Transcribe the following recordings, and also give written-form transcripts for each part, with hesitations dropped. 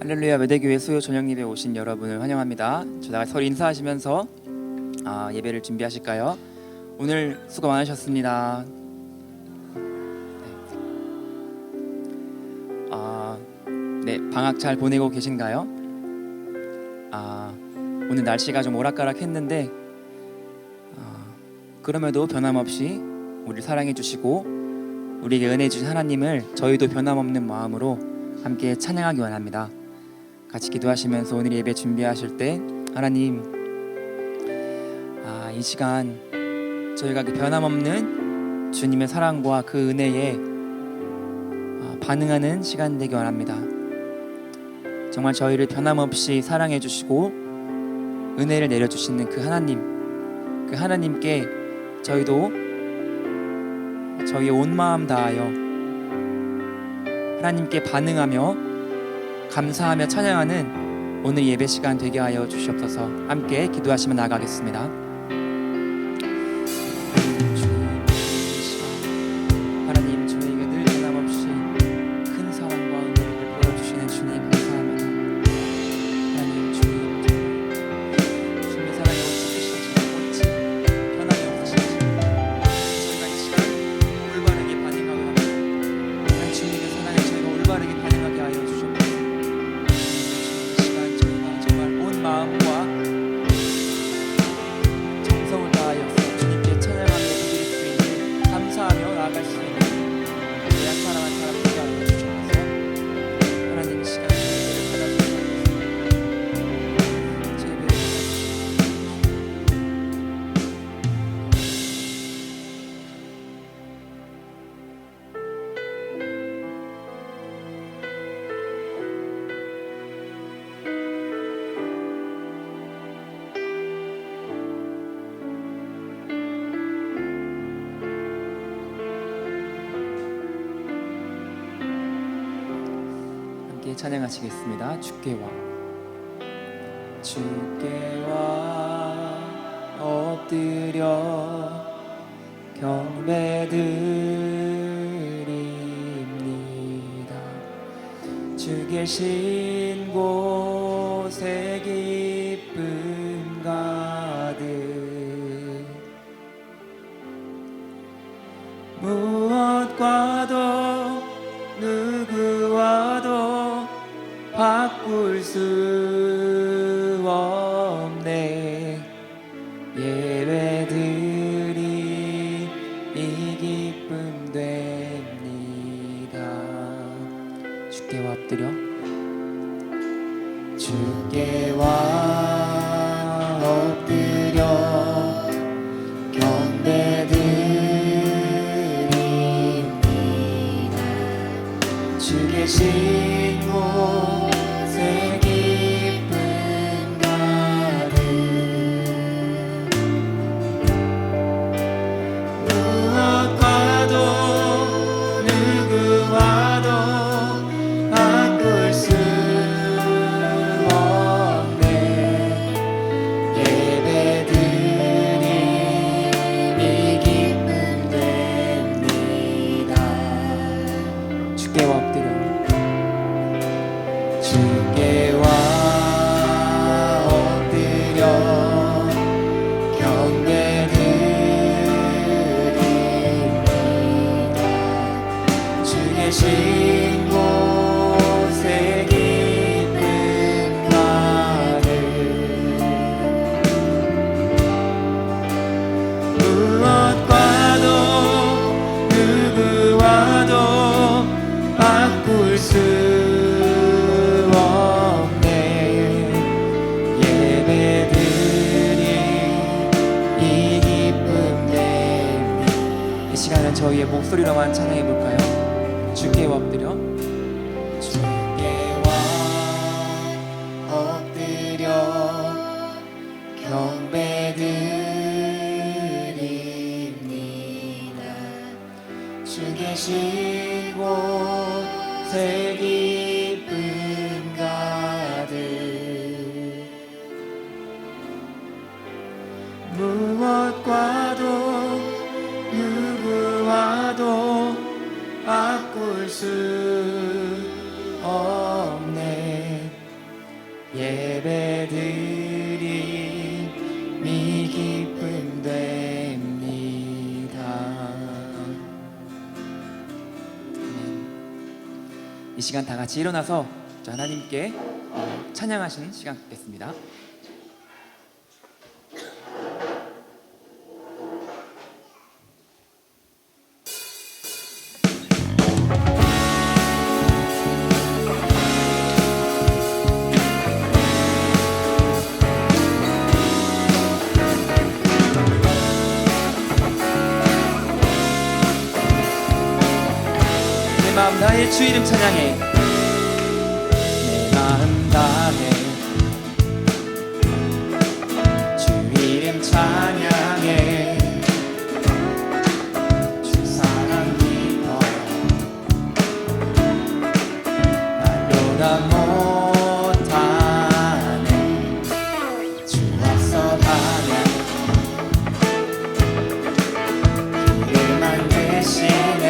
할렐루야 매대교회 수요 저녁 예배 오신 여러분을 환영합니다. 저희가 서로 인사하시면서 예배를 준비하실까요? 오늘 수고 많으셨습니다. 네, 방학 잘 보내고 계신가요? 오늘 날씨가 좀 오락가락했는데 그럼에도 변함없이 우리를 사랑해 주시고 우리에게 은혜 주신 하나님을 저희도 변함없는 마음으로 함께 찬양하기 원합니다. 같이 기도하시면서 오늘 예배 준비하실 때 하나님, 이 시간 저희가 그 변함없는 주님의 사랑과 그 은혜에 반응하는 시간 되기 원합니다. 정말 저희를 변함없이 사랑해 주시고 은혜를 내려주시는 그 하나님께 저희도 저희의 온 마음 다하여 하나님께 반응하며 감사하며 찬양하는 오늘 예배 시간 되게 하여 주시옵소서. 함께 기도하시며 나가겠습니다. 하나님, 저희에게 늘 변함없이 큰 사랑과 은혜를 보여주시는 주님 감사합니다. 하나님, 주님의 사랑에 어찌 변함이 없으신지 저희가 이 시간 올바르게 반응하고 합니다. 주님의 사랑에 저희가 올바르게 반응하게 하여 주시옵소서. 마음과 정성을 다하여서 주님께 찬양하며 드릴 수 있는 감사하며 나아갈 수 있는 귀한 사랑한 사람 되게 하여 주셔서 하나님 이 시간에 예배를 받아주셔서 제 예배를 찬양하시겠습니다. 주께 와 엎드려 경배드립니다. 주 계신 곳에 기쁨 가득 무엇과도 누구와도 바꿀 수 없네. 예배드리 이 기쁨 됩니다. 주께 와 엎드려 주께 와 엎드려 경배드립니다. 주 계신 곳에 기쁨 가득 무엇과도 누구와도 바꿀 수 없네. 예배드림 이 기쁨 됩니다. 주께 와 엎드려 주께 와 엎드려 경배드립니다. 주 계신 곳에 기쁨 가득 무엇과도 누구와도 바꿀 수 저희의 목소리로만 찬양해 볼까요? 주께 와 엎드려 주께 와 엎드려 경배드립니다. 주 계신 곳에 기쁨 가득 무엇과도 누구와도 예배드림이 기쁨 됩니다. 아멘. 이 시간 다 같이 일어나서 하나님께 찬양하시는 시간 갖겠습니다. 내 마음 다해 주 이름 찬양해. 내 마음 다해 주 이름 찬양해. 주 사랑 깊어 말로 다 못하네. 주 앞서가면 길만 대신해.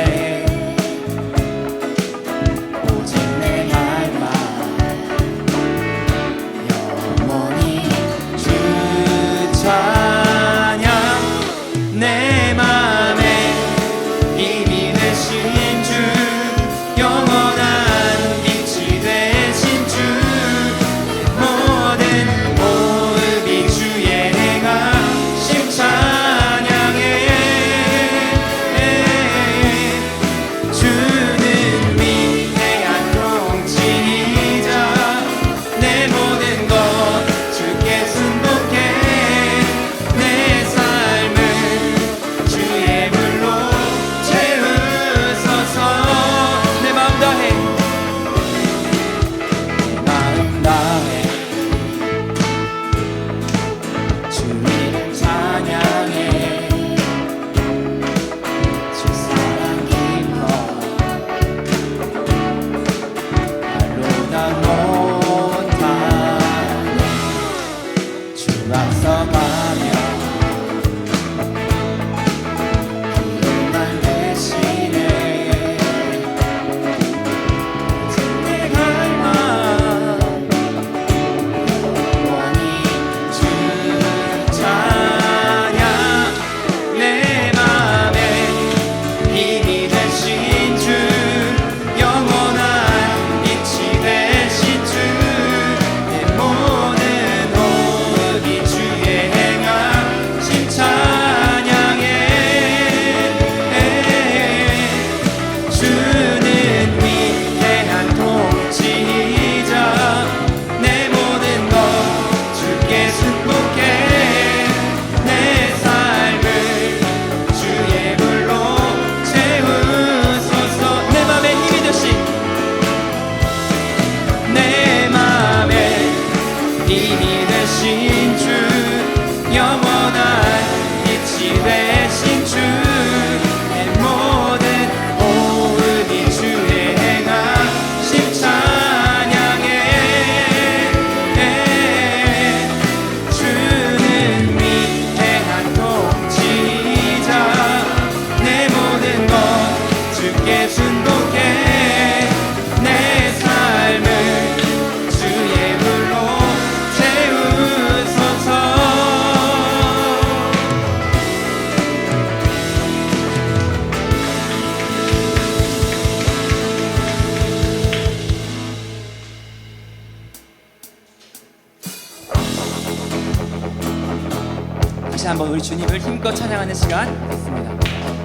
내 맘에 힘이 되신 주, 영원한 빛이 되신 주, 모든 호흡이 주의 행하심 찬양해. 주는 위대한 통치자, 내 모든 것 주께 순복해. 내 삶을 주의 불로 채우소서. 내 마음 다해 내 마음 다해 주 이름 찬양해. 주 사랑 깊어 말로 다 못하네. 주 앞서가며 길만 대신해. 내 갈망 영원히 주 찬양. 내 맘에 힘이 되신 주, 영원한 빛이 되신 주, 내 모든 호흡이 주의 행하심 찬양해. 주는 위대한 통치자, 내 모든 것 주께 순복해. 내 삶을 주의 불로 채우소서. 내 맘에 힘이 되신, 내 맘에 힘이 되신 주, 영원한 빛이 되신 주, 내 모든 호흡이 주의 행하심 찬양해. 주는 위대한 통치자, 내 모든 것 주께 순복해. 내 삶을 주의 불로 채우소서. 다시 한번 우리 주님을 힘껏 찬양하는 시간 됐습니다.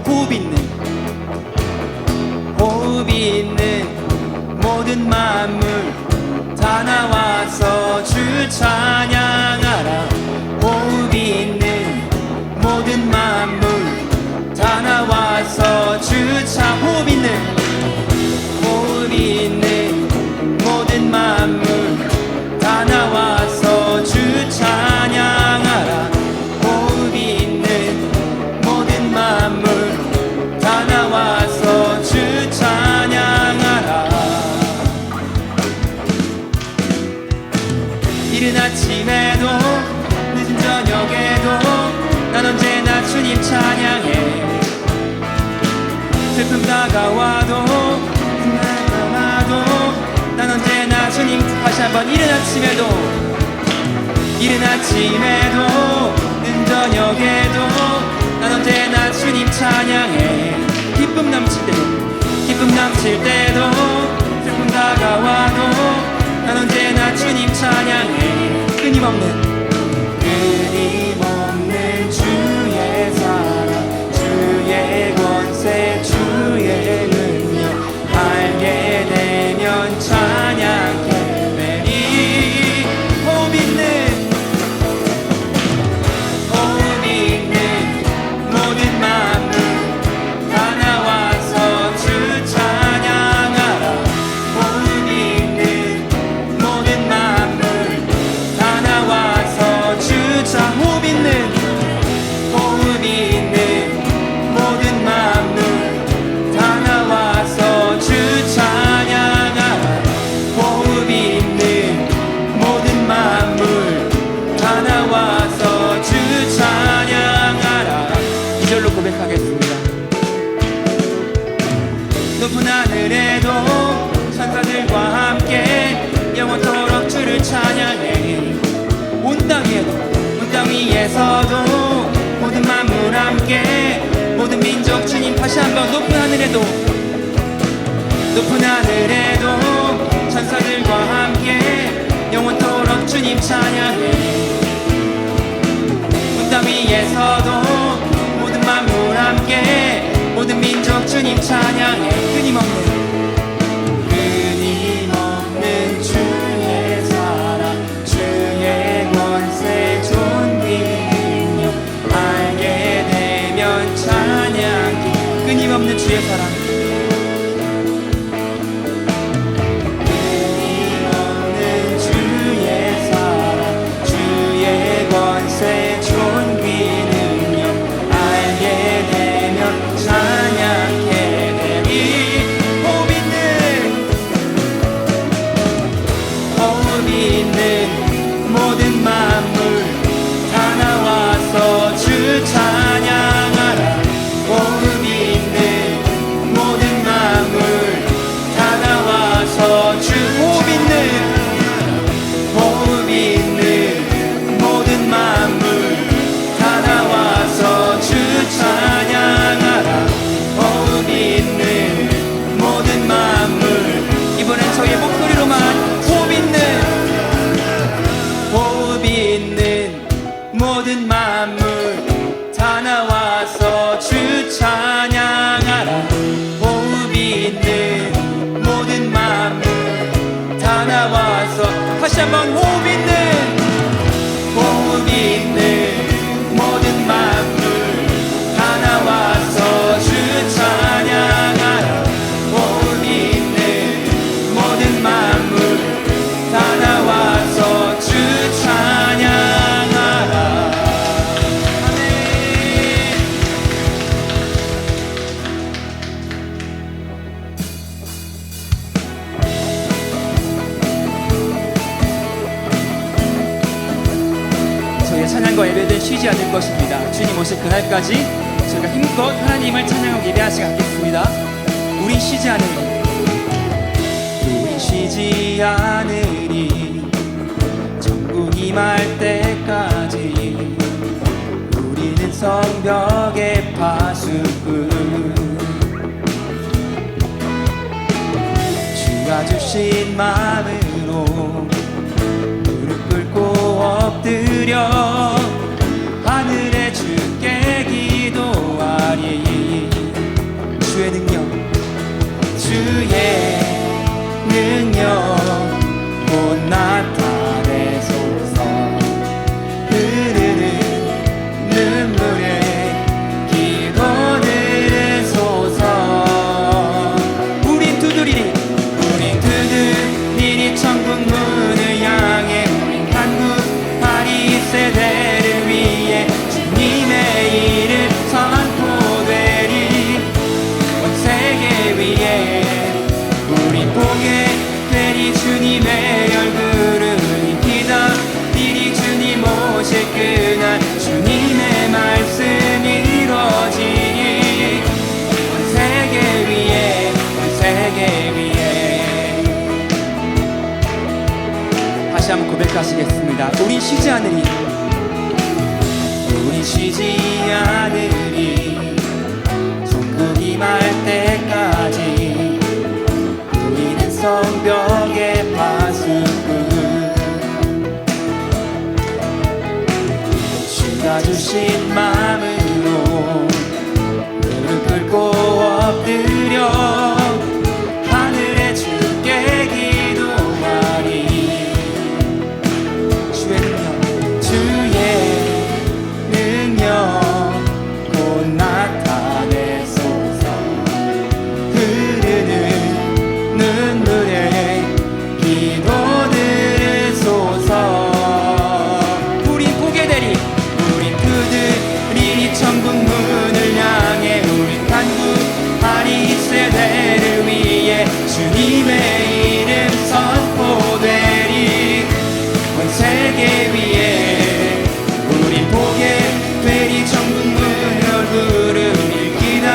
호흡 있는 모든 만물 다 나와서 주 찬양하라. 호흡 있는 모든 만물 다 나와서 주 호흡 있는 모든 만물 다 나와서 주 찬양하라. 호흡 있는 모든 만물 다 나와서 주 찬양하라. 이른 아침에도 늦은 저녁에도 난 언제나 주님 찬양해. 슬픔 다가와도 난 언제나 주님 다시 한번 이른 아침에도 늦은 저녁에도 난 언제나 주님 찬양해. 기쁨 넘칠 때도 슬픔 다가와도 난 언제나 주님 찬양해. 끊임없는 주의 사랑, 주의 권세, 주의 능력 알게 되면 찬양해. 매일 호흡 있는 모든 만물 다 나와서 주 찬양하라. 호흡 있는 모든 만물 다 나와서 주 찬양. 호흡 있는 모든 만물 다 나와서 주 찬양하라. 호흡 있는 모든 만물 다 나와서 주 찬양하라. 이절로 고백하겠습니다. 높은 하늘에도 천사들과 함께 영원토록 주를 찬양해. 온 땅 위에서도 모든 만물 함께 모든 민족 주님. 다시 한번 높은 하늘에도 천사들과 함께 영원토록 주님 찬양해. 온 땅 위에서도 모든 만물 함께 모든 민족 주님 찬양해. 끊임없는 주의 사랑, 주의 권세, 존귀 능력 알게 되면 찬양해. 끊임없는 주의 사랑, 끊임없는 주의 사랑, 주의 권세, 존귀 능력 알게 되면 찬양해. 내리 호흡 있는 모든 만물 다 나와서 주 찬양하라. 호흡 있는 모든 만물 다 나와서 주. 호흡 있는 모든 만물 다 나와서 주 찬양하라. 호흡 있는 모든 만물. 이번엔 저의 목소리로만 호흡 있는 모든 만물 다 나와서 주 찬양하라. 호흡 있는 모든 만물 다 나와서. 다시 한번 호흡 있는 모든 만물 다 나와서 주 찬양하라. 호흡 있는 모든 만물 다 나와서 주 찬양하라. 아멘. 저희의 찬양과 예배는 쉬지 않을 것입니다. 주님 오실 그날까지 저희가 힘껏 하나님을 찬양하고 예배하시 갖겠습니다. 우린 쉬지 않으니, 우린 쉬지 않으니 천국이 말 때까지 우리는 성벽의 파수꾼. 주가 주신 마음으로 무릎 꿇고 엎드려 하늘에 주께 기도하리. 주의 능력 곧 나타내소서. 흐르는 눈물에 기도 들으소서. 우린 두드리니 다시 한번 고백하시겠습니다. 우린 쉬지 않으리. 우린 쉬지 않으리. 천국이 말 때까지. 우리는 성벽의 파수꾼. 주가 주신 마음으로 무릎 꿇고 엎드려 하늘에 주께 기도하리. 주의 능력 곧 나타내소서. 흐르는 눈물에 기도 들으소서. 우린 보게 되리. 우린 그들이 천국 문을 향해. 우린 간구하리. 세대를 위해 주님의 이름 선포되리. 온 세계 위에 우린 보게 되리. 천국 문을 얼굴을 일기다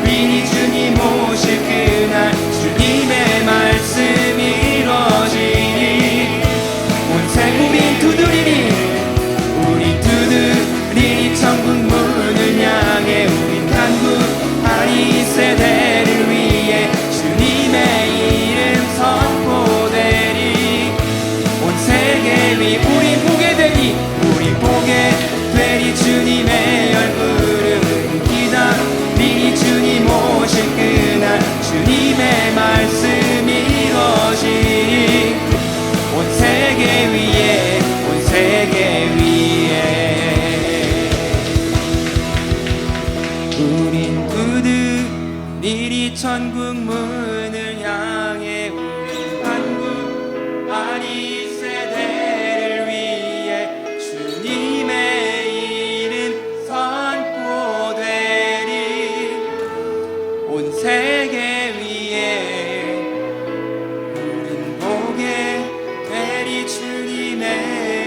위니 주님 오실 그날 주님의 말씀이 이루어지니. 온 세계 우린 두드리리. 우린 두드리리. 천국 문을 향해 우린 간구하리. 세대를 위해 주님의 이름 선포되리. 온 세계 위 우린 보게 되리. 우린 보게 되리. 주님의 얼굴을 기다리니 주님 오실 그날 주님의 말씀이 이루어지니. 온 세계 위에 온 세계 위에 우린 그들이 천국 문을 향해. 우린 간구하리. 세대를 위해 주님의 이름 선포되리. 온 세계 위에 우린 보게 되리. 주님의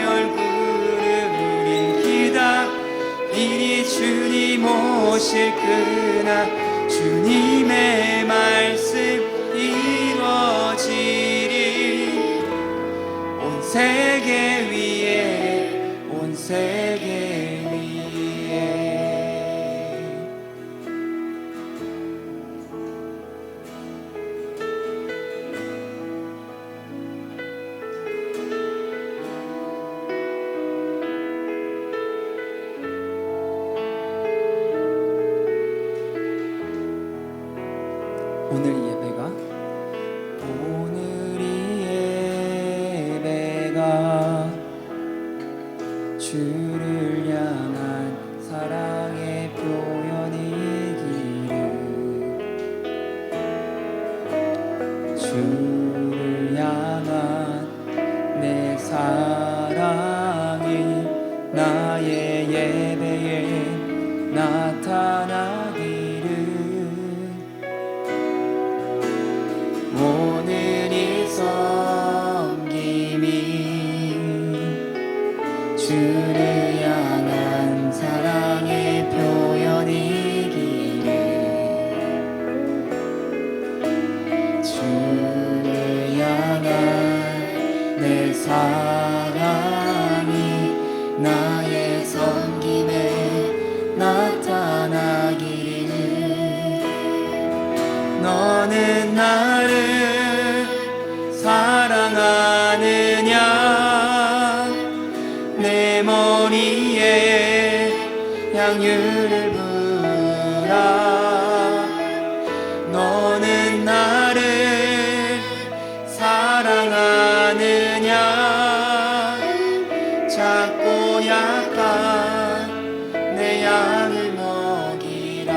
얼굴을 우린 기다리니 주님 오실 그날 주님의 말씀 이루어지리. 온 세계 위에 온 세계 위에 오늘 이 예배가 주를 향한 사랑의 표현이기를. 주를 향한 내 사랑이 나의 예배에 나타나기를. 오늘 이 섬김이 주를 향한 사랑의 표현이기를. 주를 향한 내 사랑이 나의 섬김에 나타나기를. 너는 나를 사랑하느냐. 내 머리에 향유를 부라. 너는 나를 사랑하느냐. 작고 약한 내 양을 먹이라.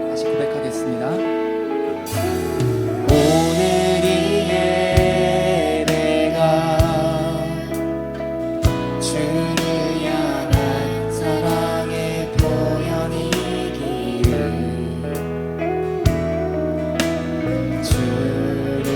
다시 고백하겠습니다. 오늘 이 예배가 주를 향한 사랑의 표현이기를. 주를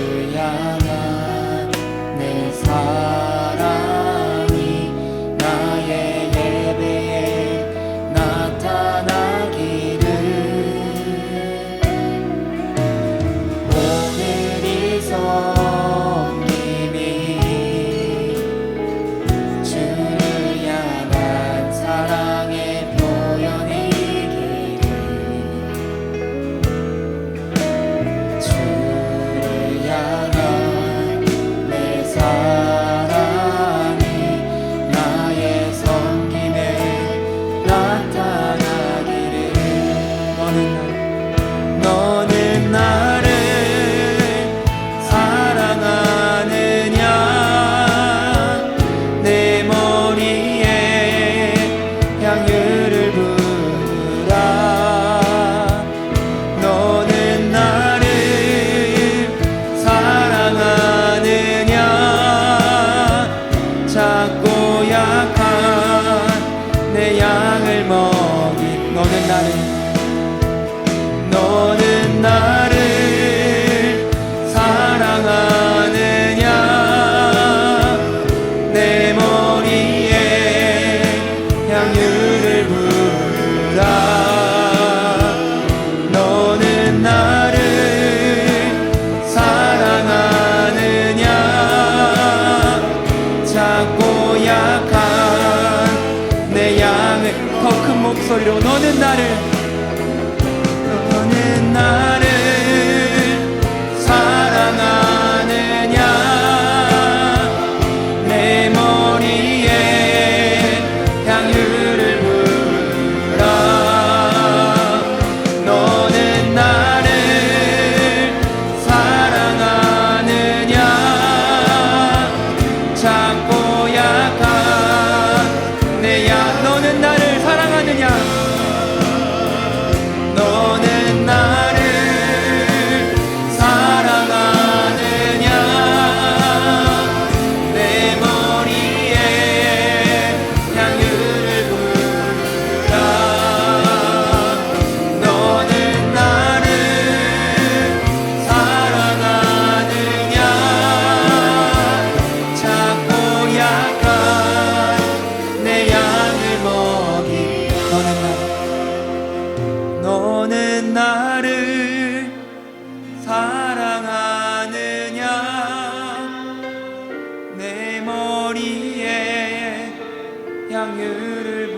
향유를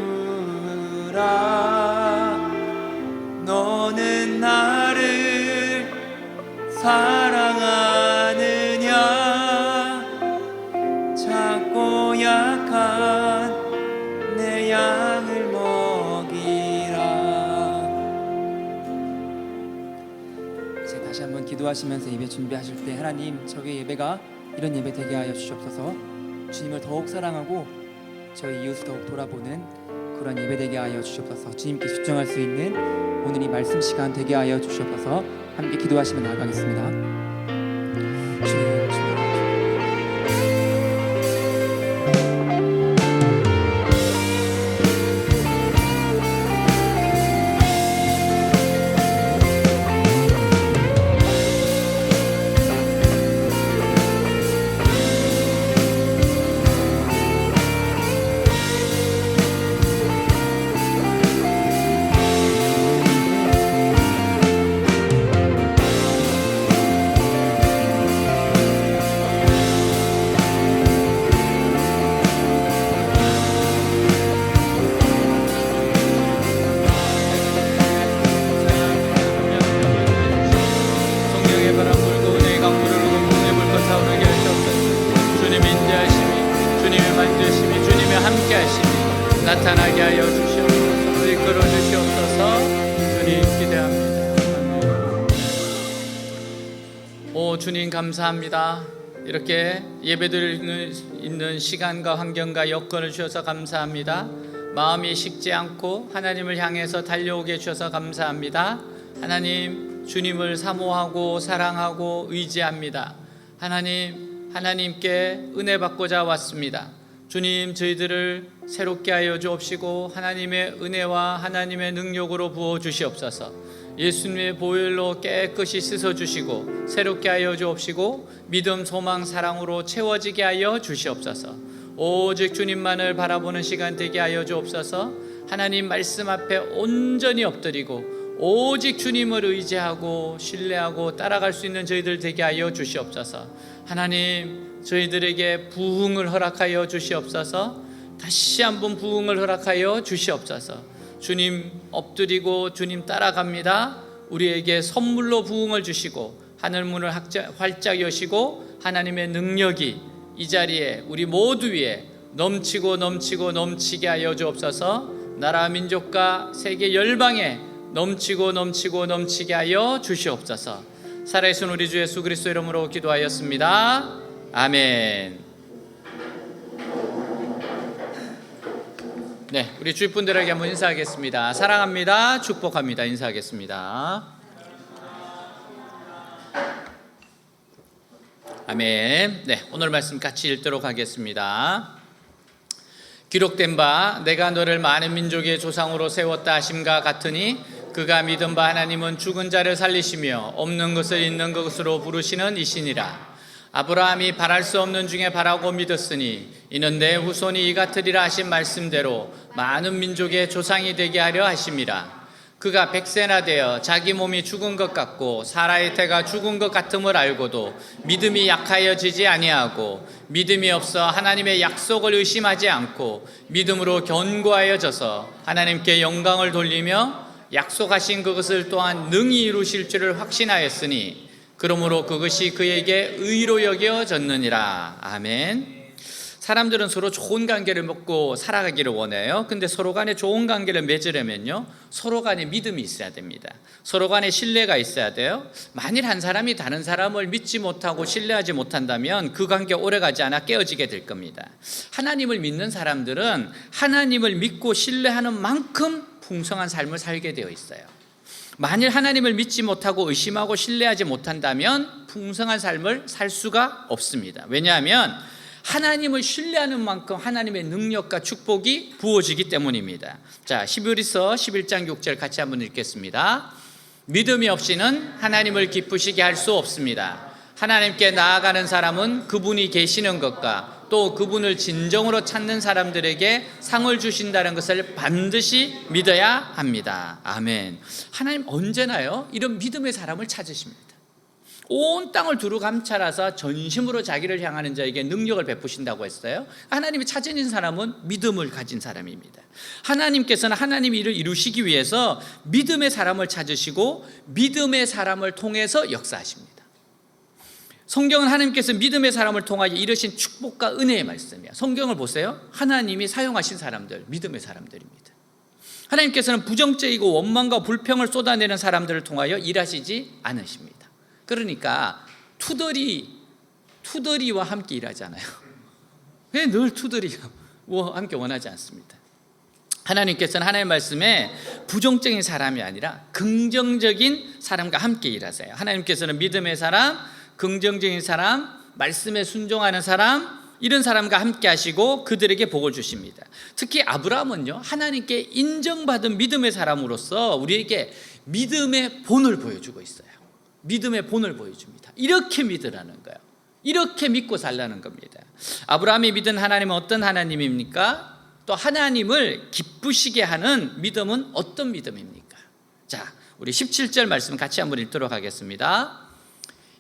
부으라. 너는 나를 사랑하느냐. 작고 약한 내 양을 먹이라. 이제 다시 한번 기도하시면서 예배 준비하실 때 하나님, 저희 예배가 이런 예배 되게 하여 주시옵소서. 주님을 더욱 사랑하고 저희 이웃을 더욱 돌아보는 그런 예배 되게 하여 주시옵소서. 주님께 집중할 수 있는 오늘 이 말씀 시간 되게 하여 주시옵소서. 함께 기도하시며 나아가겠습니다. 주님, 나타나게 하여 주시옵소서. 이끌어 주시옵소서. 주님 기대합니다. 오 주님 감사합니다. 이렇게 예배드릴 있는 시간과 환경과 여건을 주셔서 감사합니다. 마음이 식지 않고 하나님을 향해서 달려오게 해주셔서 감사합니다. 하나님, 주님을 사모하고 사랑하고 의지합니다. 하나님께 은혜 받고자 왔습니다. 주님, 저희들을 새롭게 하여 주옵시고 하나님의 은혜와 하나님의 능력으로 부어 주시옵소서. 예수님의 보혈로 깨끗이 씻어 주시고 새롭게 하여 주옵시고 믿음, 소망, 사랑으로 채워지게 하여 주시옵소서. 오직 주님만을 바라보는 시간 되게 하여 주옵소서. 하나님 말씀 앞에 온전히 엎드리고 오직 주님을 의지하고 신뢰하고 따라갈 수 있는 저희들 되게 하여 주시옵소서. 하나님, 저희들에게 부흥을 허락하여 주시옵소서. 다시 한번 부흥을 허락하여 주시옵소서. 주님 엎드리고 주님 따라갑니다. 우리에게 선물로 부흥을 주시고 하늘문을 활짝 여시고 하나님의 능력이 이 자리에 우리 모두 위에 넘치고 넘치고 넘치게 하여 주옵소서. 나라 민족과 세계 열방에 넘치고 넘치고 넘치게 하여 주시옵소서. 살아계신 우리 주 예수 그리스도 이름으로 기도하였습니다. 아멘. 네, 우리 주위분들에게 한번 인사하겠습니다. 사랑합니다. 축복합니다. 인사하겠습니다. 아멘. 네, 오늘 말씀 같이 읽도록 하겠습니다. 기록된 바 내가 너를 많은 민족의 조상으로 세웠다 하심과 같으니 그가 믿은 바 하나님은 죽은 자를 살리시며 없는 것을 있는 것으로 부르시는 이시니라. 아브라함이 바랄 수 없는 중에 바라고 믿었으니 이는 내 후손이 이 같으리라 하신 말씀대로 많은 민족의 조상이 되게 하려 하심이라. 그가 100세나 되어 자기 몸이 죽은 것 같고 사라의 태가 죽은 것 같음을 알고도 믿음이 약하여지지 아니하고 믿음이 없어 하나님의 약속을 의심하지 않고 믿음으로 견고하여져서 하나님께 영광을 돌리며 약속하신 그것을 또한 능히 이루실 줄을 확신하였으니 그러므로 그것이 그에게 의로 여겨졌느니라. 아멘. 사람들은 서로 좋은 관계를 맺고 살아가기를 원해요. 근데 서로 간에 좋은 관계를 맺으려면요, 서로 간에 믿음이 있어야 됩니다. 서로 간에 신뢰가 있어야 돼요. 만일 한 사람이 다른 사람을 믿지 못하고 신뢰하지 못한다면 그 관계 오래가지 않아 깨어지게 될 겁니다. 하나님을 믿는 사람들은 하나님을 믿고 신뢰하는 만큼 풍성한 삶을 살게 되어 있어요. 만일 하나님을 믿지 못하고 의심하고 신뢰하지 못한다면 풍성한 삶을 살 수가 없습니다. 왜냐하면 하나님을 신뢰하는 만큼 하나님의 능력과 축복이 부어지기 때문입니다. 자, 히브리서 11장 6절 같이 한번 읽겠습니다. 믿음이 없이는 하나님을 기쁘시게 할 수 없습니다. 하나님께 나아가는 사람은 그분이 계시는 것과 또 그분을 진정으로 찾는 사람들에게 상을 주신다는 것을 반드시 믿어야 합니다. 아멘. 하나님 언제나요 이런 믿음의 사람을 찾으십니다. 온 땅을 두루 감찰하사 전심으로 자기를 향하는 자에게 능력을 베푸신다고 했어요. 하나님이 찾으신 사람은 믿음을 가진 사람입니다. 하나님께서는 하나님의 일을 이루시기 위해서 믿음의 사람을 찾으시고 믿음의 사람을 통해서 역사하십니다. 성경은 하나님께서 믿음의 사람을 통하여 이루신 축복과 은혜의 말씀이에요. 성경을 보세요. 하나님이 사용하신 사람들, 믿음의 사람들입니다. 하나님께서는 부정적이고 원망과 불평을 쏟아내는 사람들을 통하여 일하시지 않으십니다. 그러니까 투덜이와 함께 일하잖아요. 왜 늘 투덜이와 함께 원하지 않습니다. 하나님께서는 하나님의 말씀에 부정적인 사람이 아니라 긍정적인 사람과 함께 일하세요. 하나님께서는 믿음의 사람, 긍정적인 사람, 말씀에 순종하는 사람, 이런 사람과 함께 하시고 그들에게 복을 주십니다. 특히 아브라함은요, 하나님께 인정받은 믿음의 사람으로서 우리에게 믿음의 본을 보여주고 있어요. 믿음의 본을 보여줍니다. 이렇게 믿으라는 거예요. 이렇게 믿고 살라는 겁니다. 아브라함이 믿은 하나님은 어떤 하나님입니까? 또 하나님을 기쁘시게 하는 믿음은 어떤 믿음입니까? 자, 우리 17절 말씀 같이 한번 읽도록 하겠습니다.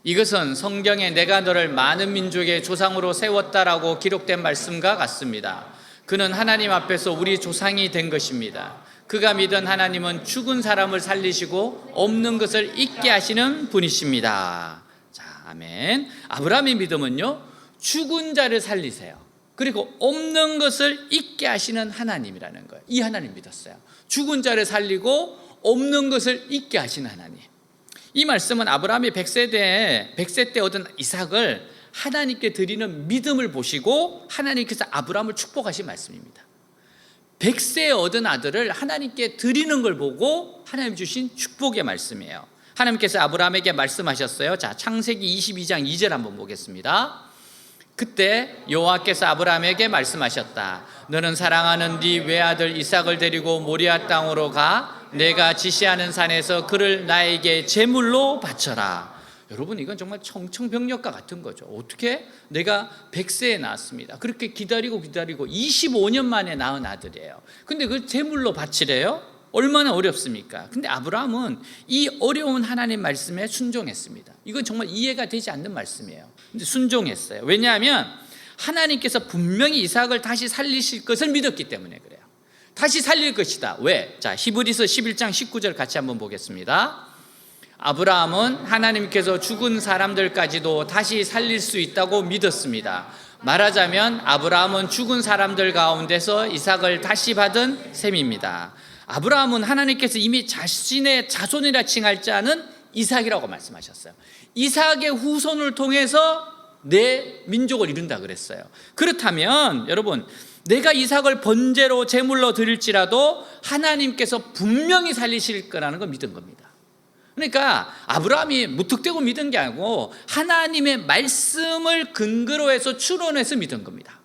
이것은 성경에 내가 너를 많은 민족의 조상으로 세웠다라고 기록된 말씀과 같습니다. 그는 하나님 앞에서 우리 조상이 된 것입니다. 그가 믿은 하나님은 죽은 사람을 살리시고 없는 것을 있게 하시는 분이십니다. 자, 아멘. 아브라함의 믿음은요, 죽은 자를 살리세요. 그리고 없는 것을 있게 하시는 하나님이라는 거예요. 이 하나님 믿었어요. 죽은 자를 살리고 없는 것을 있게 하시는 하나님. 이 말씀은 아브라함이 100세 때 얻은 이삭을 하나님께 드리는 믿음을 보시고 하나님께서 아브라함을 축복하신 말씀입니다. 100세에 얻은 아들을 하나님께 드리는 걸 보고 하나님 주신 축복의 말씀이에요. 하나님께서 아브라함에게 말씀하셨어요. 자, 창세기 22장 2절 한번 보겠습니다. 그때 여호와께서 아브라함에게 말씀하셨다. 너는 사랑하는 네 외아들 이삭을 데리고 모리아 땅으로 가 내가 지시하는 산에서 그를 나에게 제물로 바쳐라. 여러분, 이건 정말 청천벽력과 같은 거죠. 어떻게? 내가 100세에 낳았습니다. 그렇게 기다리고 25년 만에 낳은 아들이에요. 근데 그걸 제물로 바치래요? 얼마나 어렵습니까? 근데 아브라함은 이 어려운 하나님 말씀에 순종했습니다. 이건 정말 이해가 되지 않는 말씀이에요. 근데 순종했어요. 왜냐하면 하나님께서 분명히 이삭을 다시 살리실 것을 믿었기 때문에 그래요. 다시 살릴 것이다. 왜? 자, 히브리서 11장 19절 같이 한번 보겠습니다. 아브라함은 하나님께서 죽은 사람들까지도 다시 살릴 수 있다고 믿었습니다. 말하자면 아브라함은 죽은 사람들 가운데서 이삭을 다시 받은 셈입니다. 아브라함은 하나님께서 이미 자신의 자손이라 칭할 자는 이삭이라고 말씀하셨어요. 이삭의 후손을 통해서 내 민족을 이룬다 그랬어요. 그렇다면 여러분, 내가 이삭을 번제로 제물로 드릴지라도 하나님께서 분명히 살리실 거라는 걸 믿은 겁니다. 그러니까 아브라함이 무턱대고 믿은 게 아니고 하나님의 말씀을 근거로 해서 추론해서 믿은 겁니다.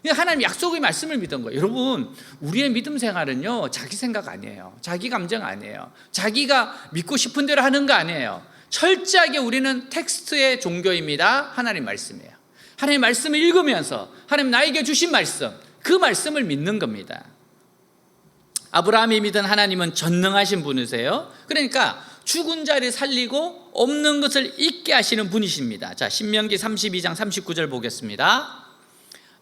하나님 약속의 말씀을 믿은 거예요. 여러분, 우리의 믿음 생활은요, 자기 생각 아니에요. 자기 감정 아니에요. 자기가 믿고 싶은 대로 하는 거 아니에요. 철저하게 우리는 텍스트의 종교입니다. 하나님 말씀이에요. 하나님 말씀을 읽으면서 하나님 나에게 주신 말씀, 그 말씀을 믿는 겁니다. 아브라함이 믿은 하나님은 전능하신 분이세요. 그러니까 죽은 자를 살리고 없는 것을 있게 하시는 분이십니다. 자, 신명기 32장 39절 보겠습니다.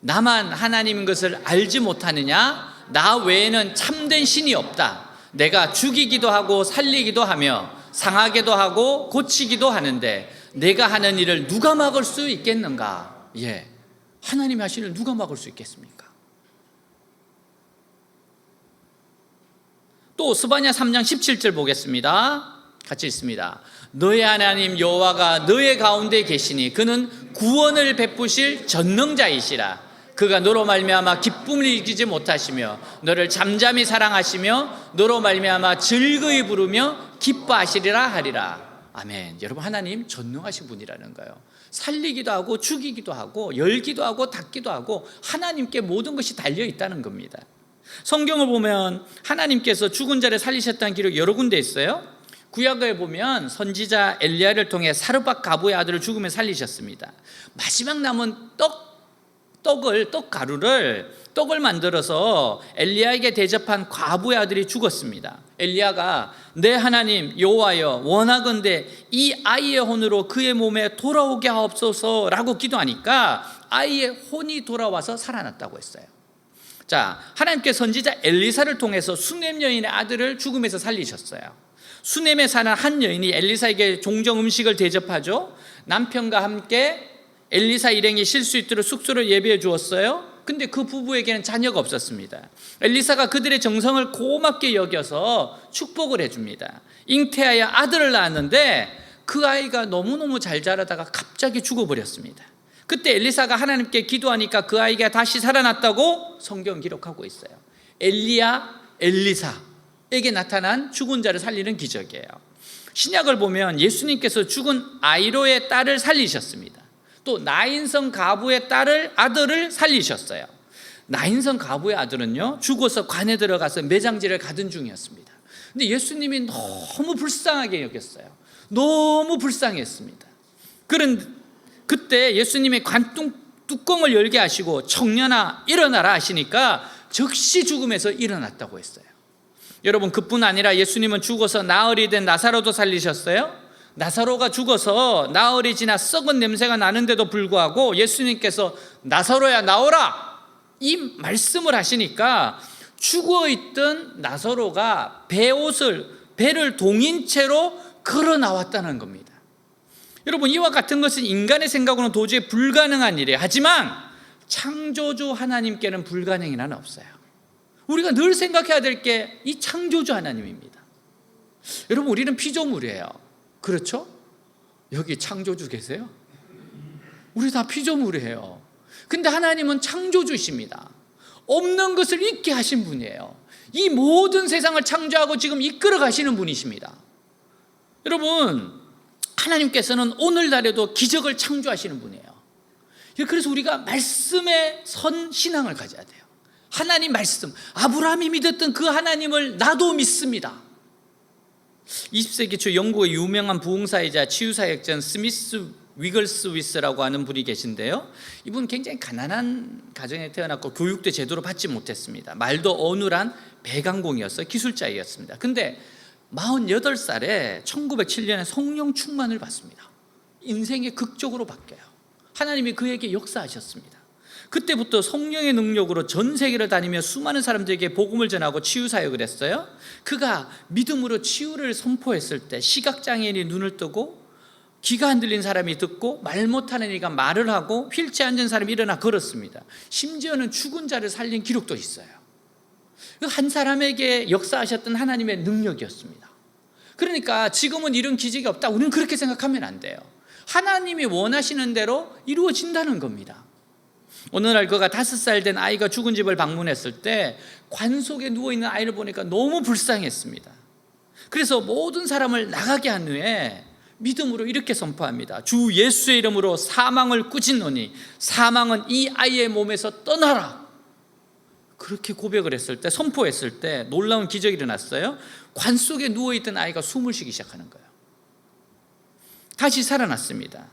나만 하나님인 것을 알지 못하느냐? 나 외에는 참된 신이 없다. 내가 죽이기도 하고 살리기도 하며 상하게도 하고 고치기도 하는데 내가 하는 일을 누가 막을 수 있겠는가? 예, 하나님이 하시는 일을 누가 막을 수 있겠습니까? 또 스바냐 3장 17절 보겠습니다. 같이 읽습니다. 너의 하나님 여호와가 너의 가운데 계시니 그는 구원을 베푸실 전능자이시라. 그가 너로 말미암아 기쁨을 이기지 못하시며 너를 잠잠히 사랑하시며 너로 말미암아 즐거이 부르며 기뻐하시리라 하리라. 아멘. 여러분, 하나님 전능하신 분이라는 거예요. 살리기도 하고 죽이기도 하고 열기도 하고 닫기도 하고 하나님께 모든 것이 달려 있다는 겁니다. 성경을 보면 하나님께서 죽은 자를 살리셨다는 기록이 여러 군데 있어요. 구약에 보면 선지자 엘리야를 통해 사르밧 가부의 아들을 죽음에 살리셨습니다. 마지막 남은 떡을 만들어서 엘리야에게 대접한 과부의 아들이 죽었습니다. 엘리야가 내 하나님 여호와여 원하건대 이 아이의 혼으로 그의 몸에 돌아오게 하옵소서라고 기도하니까 아이의 혼이 돌아와서 살아났다고 했어요. 자, 하나님께 선지자 엘리사를 통해서 수넴 여인의 아들을 죽음에서 살리셨어요. 수넴에 사는 한 여인이 엘리사에게 종종 음식을 대접하죠. 남편과 함께 엘리사 일행이 쉴 수 있도록 숙소를 예비해 주었어요. 근데 그 부부에게는 자녀가 없었습니다. 엘리사가 그들의 정성을 고맙게 여겨서 축복을 해줍니다. 잉태하여 아들을 낳았는데 그 아이가 너무너무 잘 자라다가 갑자기 죽어버렸습니다. 그때 엘리사가 하나님께 기도하니까 그 아이가 다시 살아났다고 성경 기록하고 있어요. 엘리야, 엘리사에게 나타난 죽은 자를 살리는 기적이에요. 신약을 보면 예수님께서 죽은 아이로의 딸을 살리셨습니다. 또 나인성 가부의 아들을 살리셨어요. 나인성 가부의 아들은요, 죽어서 관에 들어가서 매장지를 가던 중이었습니다. 근데 예수님이 너무 불쌍하게 여겼어요. 너무 불쌍했습니다. 그때 예수님이 관 뚜껑을 열게 하시고 청년아 일어나라 하시니까 즉시 죽음에서 일어났다고 했어요. 여러분, 그뿐 아니라 예수님은 죽어서 나흘이 된 나사로도 살리셨어요. 나사로가 죽어서 나흘이 지나 썩은 냄새가 나는데도 불구하고 예수님께서 나사로야 나오라 이 말씀을 하시니까 죽어있던 나사로가 배를 동인 채로 걸어 나왔다는 겁니다. 여러분, 이와 같은 것은 인간의 생각으로는 도저히 불가능한 일이에요. 하지만 창조주 하나님께는 불가능한 일은 없어요. 우리가 늘 생각해야 될 게 이 창조주 하나님입니다. 여러분, 우리는 피조물이에요. 그렇죠? 여기 창조주 계세요? 우리 다 피조물이에요. 근데 하나님은 창조주십니다. 없는 것을 있게 하신 분이에요. 이 모든 세상을 창조하고 지금 이끌어 가시는 분이십니다. 여러분, 하나님께서는 오늘날에도 기적을 창조하시는 분이에요. 그래서 우리가 말씀에 선 신앙을 가져야 돼요. 하나님 말씀, 아브라함이 믿었던 그 하나님을 나도 믿습니다. 20세기 초 영국의 유명한 부흥사이자 치유사역자 스미스 위글스위스라고 하는 분이 계신데요, 이분 굉장히 가난한 가정에 태어났고 교육도 제대로 받지 못했습니다. 말도 어눌한 배강공이었어요. 기술자이었습니다. 근데 48살에 1907년에 성령 충만을 받습니다. 인생이 극적으로 바뀌어요. 하나님이 그에게 역사하셨습니다. 그때부터 성령의 능력으로 전 세계를 다니며 수많은 사람들에게 복음을 전하고 치유 사역을 했어요. 그가 믿음으로 치유를 선포했을 때 시각장애인이 눈을 뜨고, 귀가 흔들린 사람이 듣고, 말 못하는 이가 말을 하고, 휠체어 앉은 사람이 일어나 걸었습니다. 심지어는 죽은 자를 살린 기록도 있어요. 한 사람에게 역사하셨던 하나님의 능력이었습니다. 그러니까 지금은 이런 기적이 없다, 우리는 그렇게 생각하면 안 돼요. 하나님이 원하시는 대로 이루어진다는 겁니다. 어느 날 그가 5살 된 아이가 죽은 집을 방문했을 때 관 속에 누워있는 아이를 보니까 너무 불쌍했습니다. 그래서 모든 사람을 나가게 한 후에 믿음으로 이렇게 선포합니다. 주 예수의 이름으로 사망을 꾸짖노니 사망은 이 아이의 몸에서 떠나라. 그렇게 고백을 했을 때, 선포했을 때 놀라운 기적이 일어났어요. 관 속에 누워있던 아이가 숨을 쉬기 시작하는 거예요. 다시 살아났습니다.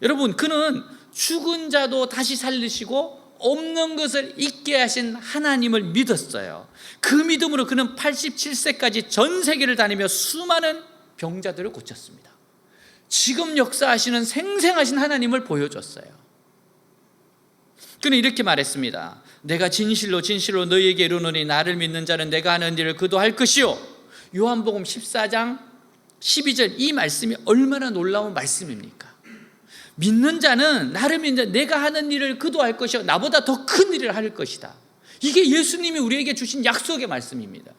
여러분, 그는 죽은 자도 다시 살리시고 없는 것을 있게 하신 하나님을 믿었어요. 그 믿음으로 그는 87세까지 전 세계를 다니며 수많은 병자들을 고쳤습니다. 지금 역사하시는 생생하신 하나님을 보여줬어요. 그는 이렇게 말했습니다. 내가 진실로 진실로 너희에게 이르노니 나를 믿는 자는 내가 하는 일을 그도 할 것이요. 요한복음 14장 12절, 이 말씀이 얼마나 놀라운 말씀입니까? 믿는 자는 나를 믿는 자, 내가 하는 일을 그도 할 것이요 나보다 더 큰 일을 할 것이다. 이게 예수님이 우리에게 주신 약속의 말씀입니다.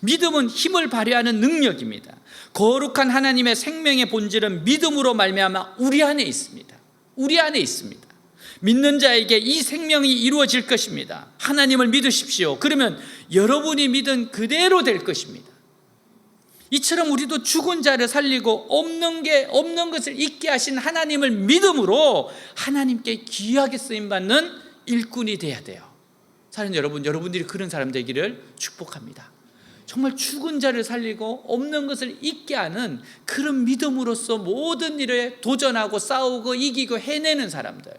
믿음은 힘을 발휘하는 능력입니다. 거룩한 하나님의 생명의 본질은 믿음으로 말미암아 우리 안에 있습니다. 우리 안에 있습니다. 믿는 자에게 이 생명이 이루어질 것입니다. 하나님을 믿으십시오. 그러면 여러분이 믿은 그대로 될 것입니다. 이처럼 우리도 죽은 자를 살리고 없는 것을 있게 하신 하나님을 믿음으로 하나님께 귀하게 쓰임받는 일꾼이 돼야 돼요. 사랑하는 여러분, 여러분들이 그런 사람 되기를 축복합니다. 정말 죽은 자를 살리고 없는 것을 있게 하는 그런 믿음으로써 모든 일에 도전하고 싸우고 이기고 해내는 사람들,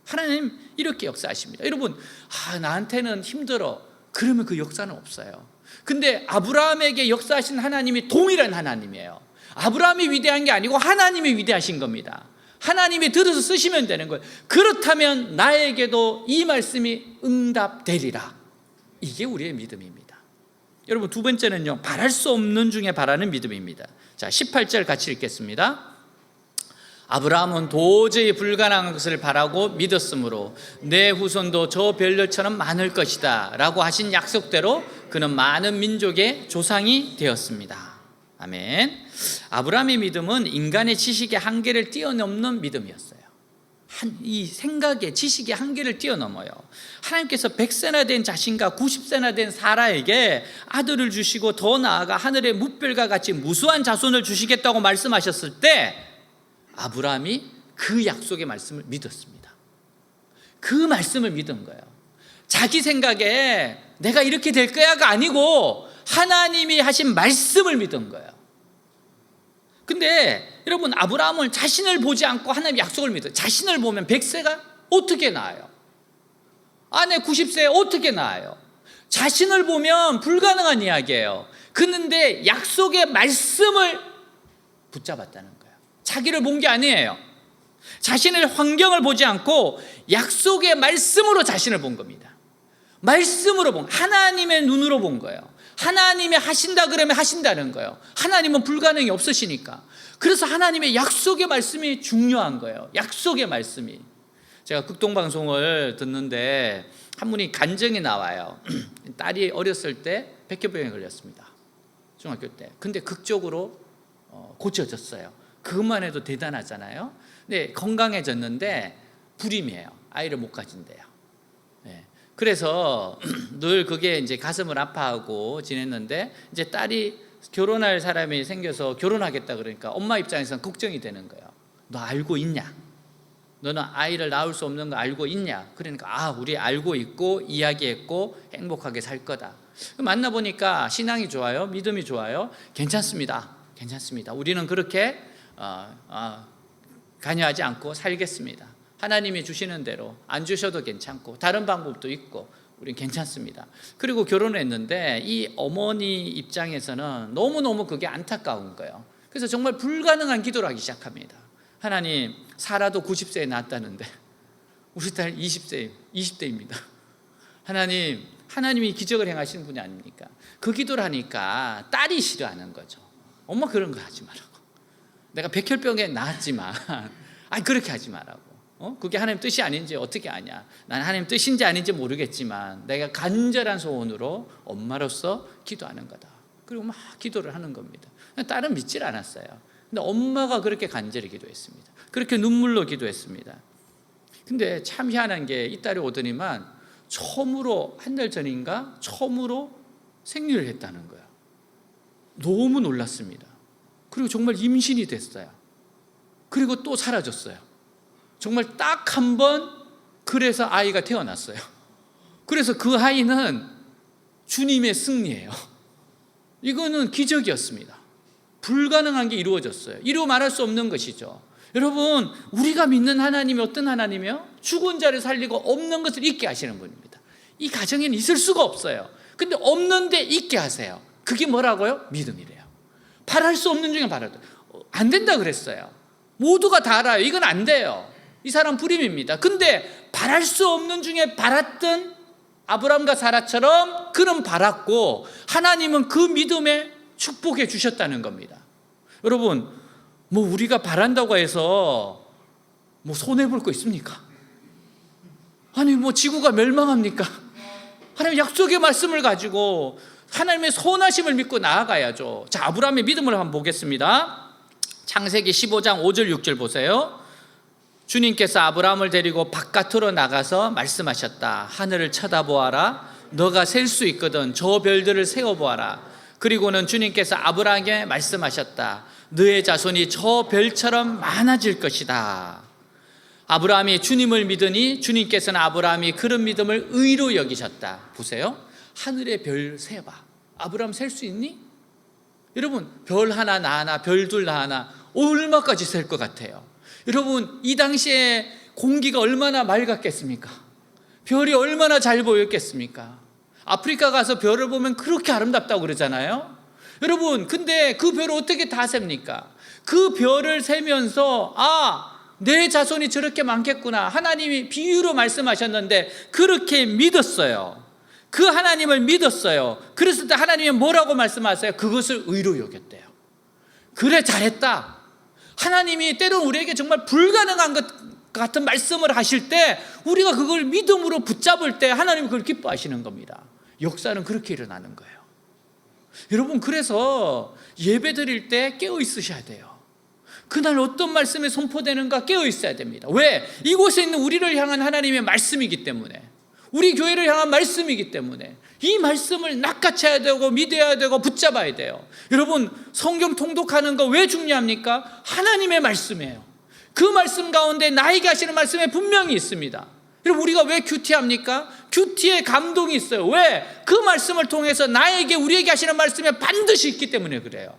하나님 이렇게 역사하십니다. 여러분, 나한테는 힘들어, 그러면 그 역사는 없어요. 근데 아브라함에게 역사하신 하나님이 동일한 하나님이에요. 아브라함이 위대한 게 아니고 하나님이 위대하신 겁니다. 하나님이 들어서 쓰시면 되는 거예요. 그렇다면 나에게도 이 말씀이 응답되리라. 이게 우리의 믿음입니다. 여러분, 두 번째는요, 바랄 수 없는 중에 바라는 믿음입니다. 자, 18절 같이 읽겠습니다. 아브라함은 도저히 불가능한 것을 바라고 믿었으므로 내 후손도 저 별들처럼 많을 것이다 라고 하신 약속대로 그는 많은 민족의 조상이 되었습니다. 아멘. 아브라함의 믿음은 인간의 지식의 한계를 뛰어넘는 믿음이었어요. 이 생각의 지식의 한계를 뛰어넘어요. 하나님께서 100세나 된 자신과 90세나 된 사라에게 아들을 주시고 더 나아가 하늘의 뭇별과 같이 무수한 자손을 주시겠다고 말씀하셨을 때 아브라함이 그 약속의 말씀을 믿었습니다. 그 말씀을 믿은 거예요. 자기 생각에 내가 이렇게 될 거야가 아니고 하나님이 하신 말씀을 믿은 거예요. 근데 여러분, 아브라함은 자신을 보지 않고 하나님의 약속을 믿어요. 자신을 보면 100세가 어떻게 나아요? 아내 90세에 어떻게 나아요? 자신을 보면 불가능한 이야기예요. 그런데 약속의 말씀을 붙잡았다는 거예요. 자기를 본 게 아니에요. 자신의 환경을 보지 않고 약속의 말씀으로 자신을 본 겁니다. 말씀으로 본, 하나님의 눈으로 본 거예요. 하나님이 하신다 그러면 하신다는 거예요. 하나님은 불가능이 없으시니까. 그래서 하나님의 약속의 말씀이 중요한 거예요. 약속의 말씀이. 제가 극동방송을 듣는데 한 분이 간증이 나와요. 딸이 어렸을 때 백혈병에 걸렸습니다. 중학교 때. 근데 극적으로 고쳐졌어요. 그것만 해도 대단하잖아요. 근데 건강해졌는데 불임이에요. 아이를 못 가진대요. 네. 그래서 늘 그게 이제 가슴을 아파하고 지냈는데 이제 딸이 결혼할 사람이 생겨서 결혼하겠다 그러니까 엄마 입장에서는 걱정이 되는 거예요. 너 알고 있냐? 너는 아이를 낳을 수 없는 거 알고 있냐? 그러니까 우리 알고 있고 이야기했고 행복하게 살 거다. 만나보니까 신앙이 좋아요? 믿음이 좋아요? 괜찮습니다. 괜찮습니다. 우리는 그렇게 관여하지 않고 살겠습니다. 하나님이 주시는 대로 안 주셔도 괜찮고 다른 방법도 있고 우린 괜찮습니다. 그리고 결혼을 했는데 이 어머니 입장에서는 너무너무 그게 안타까운 거예요. 그래서 정말 불가능한 기도를 하기 시작합니다. 하나님, 사라도 90세에 낳았다는데 우리 딸 20대입니다. 하나님, 하나님이 기적을 행하시는 분이 아닙니까? 그 기도를 하니까 딸이 싫어하는 거죠. 엄마 그런 거 하지 말라고. 내가 백혈병에 나았지만 그렇게 하지 말라고. 그게 하나님 뜻이 아닌지 어떻게 아냐? 난 하나님 뜻인지 아닌지 모르겠지만 내가 간절한 소원으로 엄마로서 기도하는 거다. 그리고 막 기도를 하는 겁니다. 딸은 믿질 않았어요. 근데 엄마가 그렇게 간절히 기도했습니다. 그렇게 눈물로 기도했습니다. 근데 참 희한한 게 이 딸이 오더니만 처음으로 한 달 전인가 처음으로 생리를 했다는 거예요. 너무 놀랐습니다. 그리고 정말 임신이 됐어요. 그리고 또 사라졌어요. 정말 딱 한 번 그래서 아이가 태어났어요. 그래서 그 아이는 주님의 승리예요. 이거는 기적이었습니다. 불가능한 게 이루어졌어요. 이루 말할 수 없는 것이죠. 여러분, 우리가 믿는 하나님이 어떤 하나님이요? 죽은 자를 살리고 없는 것을 있게 하시는 분입니다. 이 가정에는 있을 수가 없어요. 근데 없는데 있게 하세요. 그게 뭐라고요? 믿음이래요. 바랄 수 없는 중에 바라도 안 된다 그랬어요. 모두가 다 알아요. 이건 안 돼요. 이 사람 불임입니다. 근데 바랄 수 없는 중에 바랐던 아브라함과 사라처럼 그는 바랐고 하나님은 그 믿음에 축복해 주셨다는 겁니다. 여러분, 우리가 바란다고 해서 손해볼 거 있습니까? 아니 지구가 멸망합니까? 하나님 약속의 말씀을 가지고 하나님의 선하심을 믿고 나아가야죠. 자, 아브라함의 믿음을 한번 보겠습니다. 창세기 15장 5절 6절 보세요. 주님께서 아브라함을 데리고 바깥으로 나가서 말씀하셨다. 하늘을 쳐다보아라. 너가 셀 수 있거든 저 별들을 세어보아라. 그리고는 주님께서 아브라함에게 말씀하셨다. 너의 자손이 저 별처럼 많아질 것이다. 아브라함이 주님을 믿으니 주님께서는 아브라함이 그런 믿음을 의로 여기셨다. 보세요. 하늘의 별 세봐. 아브라함 셀 수 있니? 여러분, 별 하나 나 하나 별 둘 나 하나 얼마까지 셀 것 같아요? 여러분, 이 당시에 공기가 얼마나 맑았겠습니까? 별이 얼마나 잘 보였겠습니까? 아프리카 가서 별을 보면 그렇게 아름답다고 그러잖아요. 여러분, 근데 그 별을 어떻게 다 셉니까? 그 별을 세면서 내 자손이 저렇게 많겠구나, 하나님이 비유로 말씀하셨는데 그렇게 믿었어요. 그 하나님을 믿었어요. 그랬을 때 하나님이 뭐라고 말씀하세요? 그것을 의로 여겼대요. 그래, 잘했다. 하나님이 때로는 우리에게 정말 불가능한 것 같은 말씀을 하실 때 우리가 그걸 믿음으로 붙잡을 때 하나님은 그걸 기뻐하시는 겁니다. 역사는 그렇게 일어나는 거예요. 여러분, 그래서 예배 드릴 때 깨어 있으셔야 돼요. 그날 어떤 말씀이 선포되는가 깨어 있어야 됩니다. 왜? 이곳에 있는 우리를 향한 하나님의 말씀이기 때문에, 우리 교회를 향한 말씀이기 때문에 이 말씀을 낚아채야 되고 믿어야 되고 붙잡아야 돼요. 여러분, 성경 통독하는 거 왜 중요합니까? 하나님의 말씀이에요. 그 말씀 가운데 나에게 하시는 말씀에 분명히 있습니다. 여러분, 우리가 왜 큐티합니까? 큐티에 감동이 있어요. 왜? 그 말씀을 통해서 나에게, 우리에게 하시는 말씀에 반드시 있기 때문에 그래요.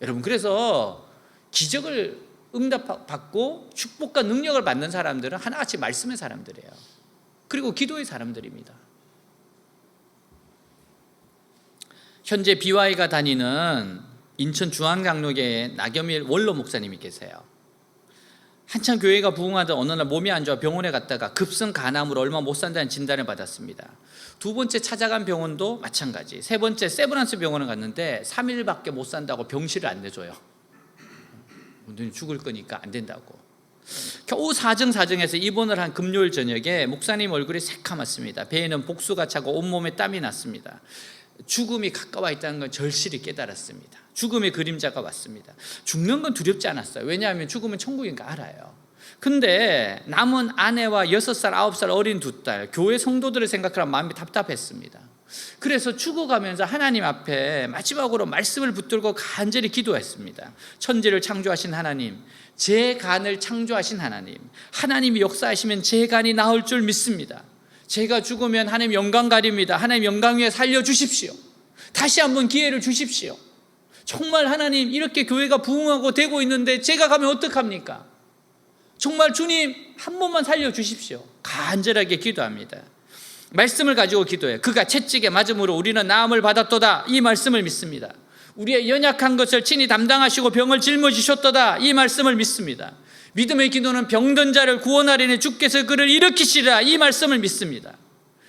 여러분, 그래서 기적을 응답받고 축복과 능력을 받는 사람들은 하나같이 말씀의 사람들이에요. 그리고 기도의 사람들입니다. 현재 BY가 다니는 인천 중앙장로교회에 나겸일 원로 목사님이 계세요. 한참 교회가 부흥하던 어느 날 몸이 안 좋아 병원에 갔다가 급성 간암으로 얼마 못 산다는 진단을 받았습니다. 두 번째 찾아간 병원도 마찬가지. 세 번째 세브란스 병원을 갔는데 3일밖에 못 산다고 병실을 안 내줘요. 죽을 거니까 안 된다고. 겨우 사정사정해서 입원을 한 금요일 저녁에 목사님 얼굴이 새카맣습니다. 배에는 복수가 차고 온몸에 땀이 났습니다. 죽음이 가까워 있다는 걸 절실히 깨달았습니다. 죽음의 그림자가 왔습니다. 죽는 건 두렵지 않았어요. 왜냐하면 죽음은 천국인 거 알아요. 근데 남은 아내와 6살, 9살 어린 2딸, 교회 성도들을 생각하면 마음이 답답했습니다. 그래서 죽어가면서 하나님 앞에 마지막으로 말씀을 붙들고 간절히 기도했습니다. 천지를 창조하신 하나님, 제 간을 창조하신 하나님, 하나님이 역사하시면 제 간이 나을 줄 믿습니다. 제가 죽으면 하나님 영광 가립니다. 하나님 영광 위에 살려주십시오. 다시 한번 기회를 주십시오. 정말 하나님, 이렇게 교회가 부흥하고 되고 있는데 제가 가면 어떡합니까? 정말 주님 한 번만 살려주십시오. 간절하게 기도합니다. 말씀을 가지고 기도해요. 그가 채찍에 맞음으로 우리는 나음을 받았도다. 이 말씀을 믿습니다. 우리의 연약한 것을 친히 담당하시고 병을 짊어지셨도다. 이 말씀을 믿습니다. 믿음의 기도는 병든 자를 구원하리니 주께서 그를 일으키시리라. 이 말씀을 믿습니다.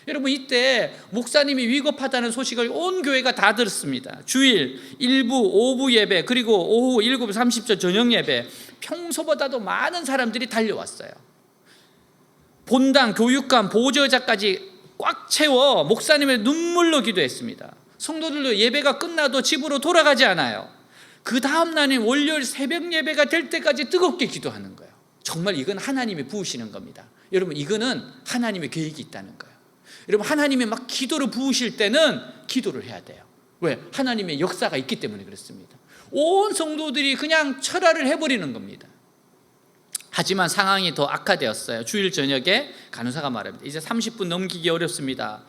여러분, 이때 목사님이 위급하다는 소식을 온 교회가 다 들었습니다. 주일, 일부, 오부 예배, 그리고 오후 7시 30분 저녁 예배, 평소보다도 많은 사람들이 달려왔어요. 본당, 교육관, 보조자까지 꽉 채워 목사님의 눈물로 기도했습니다. 성도들도 예배가 끝나도 집으로 돌아가지 않아요. 그 다음 날인 월요일 새벽 예배가 될 때까지 뜨겁게 기도하는 거예요. 정말 이건 하나님이 부으시는 겁니다. 여러분, 이거는 하나님의 계획이 있다는 거예요. 여러분, 하나님이 막 기도를 부으실 때는 기도를 해야 돼요. 왜? 하나님의 역사가 있기 때문에 그렇습니다. 온 성도들이 그냥 철화를 해버리는 겁니다. 하지만 상황이 더 악화되었어요. 주일 저녁에 간호사가 말합니다. 이제 30분 넘기기 어렵습니다.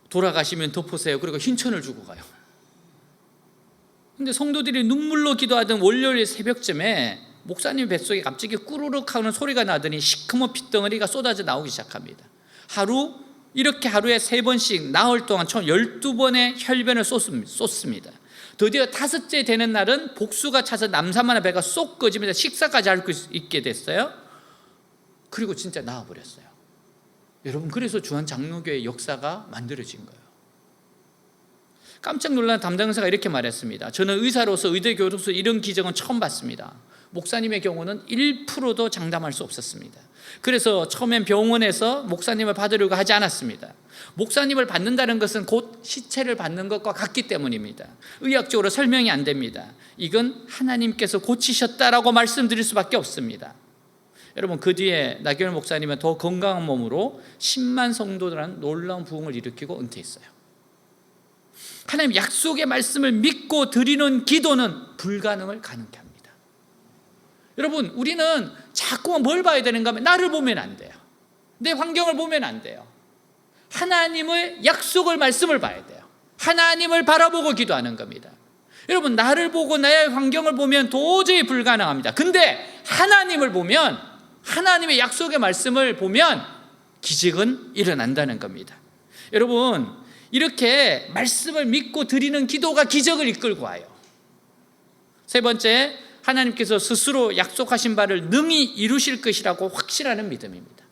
돌아가시면 덮으세요. 그리고 흰천을 주고 가요. 근데 성도들이 눈물로 기도하던 월요일 새벽쯤에 목사님 뱃속에 갑자기 꾸르륵 하는 소리가 나더니 시커먼 핏덩어리가 쏟아져 나오기 시작합니다. 이렇게 하루에 3번씩 나흘 동안 총 12번의 혈변을 쏟습니다. 드디어 5째 되는 날은 복수가 차서 남산만의 배가 쏙 꺼지면서 식사까지 할 수 있게 됐어요. 그리고 진짜 나와버렸어요. 여러분, 그래서 주한장로교회 역사가 만들어진 거예요. 깜짝 놀란 담당사가 이렇게 말했습니다. 저는 의사로서 의대교로서 이런 기적은 처음 봤습니다. 목사님의 경우는 1%도 장담할 수 없었습니다. 그래서 처음엔 병원에서 목사님을 받으려고 하지 않았습니다. 목사님을 받는다는 것은 곧 시체를 받는 것과 같기 때문입니다. 의학적으로 설명이 안 됩니다. 이건 하나님께서 고치셨다라고 말씀드릴 수밖에 없습니다. 여러분, 그 뒤에 나경원 목사님은 더 건강한 몸으로 10만 성도들한 놀라운 부흥을 일으키고 은퇴했어요. 하나님 약속의 말씀을 믿고 드리는 기도는 불가능을 가능케 합니다. 여러분, 우리는 자꾸만 뭘 봐야 되는가 하면 나를 보면 안 돼요. 내 환경을 보면 안 돼요. 하나님의 약속을, 말씀을 봐야 돼요. 하나님을 바라보고 기도하는 겁니다. 여러분, 나를 보고 나의 환경을 보면 도저히 불가능합니다. 근데 하나님을 보면, 하나님의 약속의 말씀을 보면 기적은 일어난다는 겁니다. 여러분, 이렇게 말씀을 믿고 드리는 기도가 기적을 이끌고 와요. 세 번째, 하나님께서 스스로 약속하신 바를 능히 이루실 것이라고 확신하는 믿음입니다.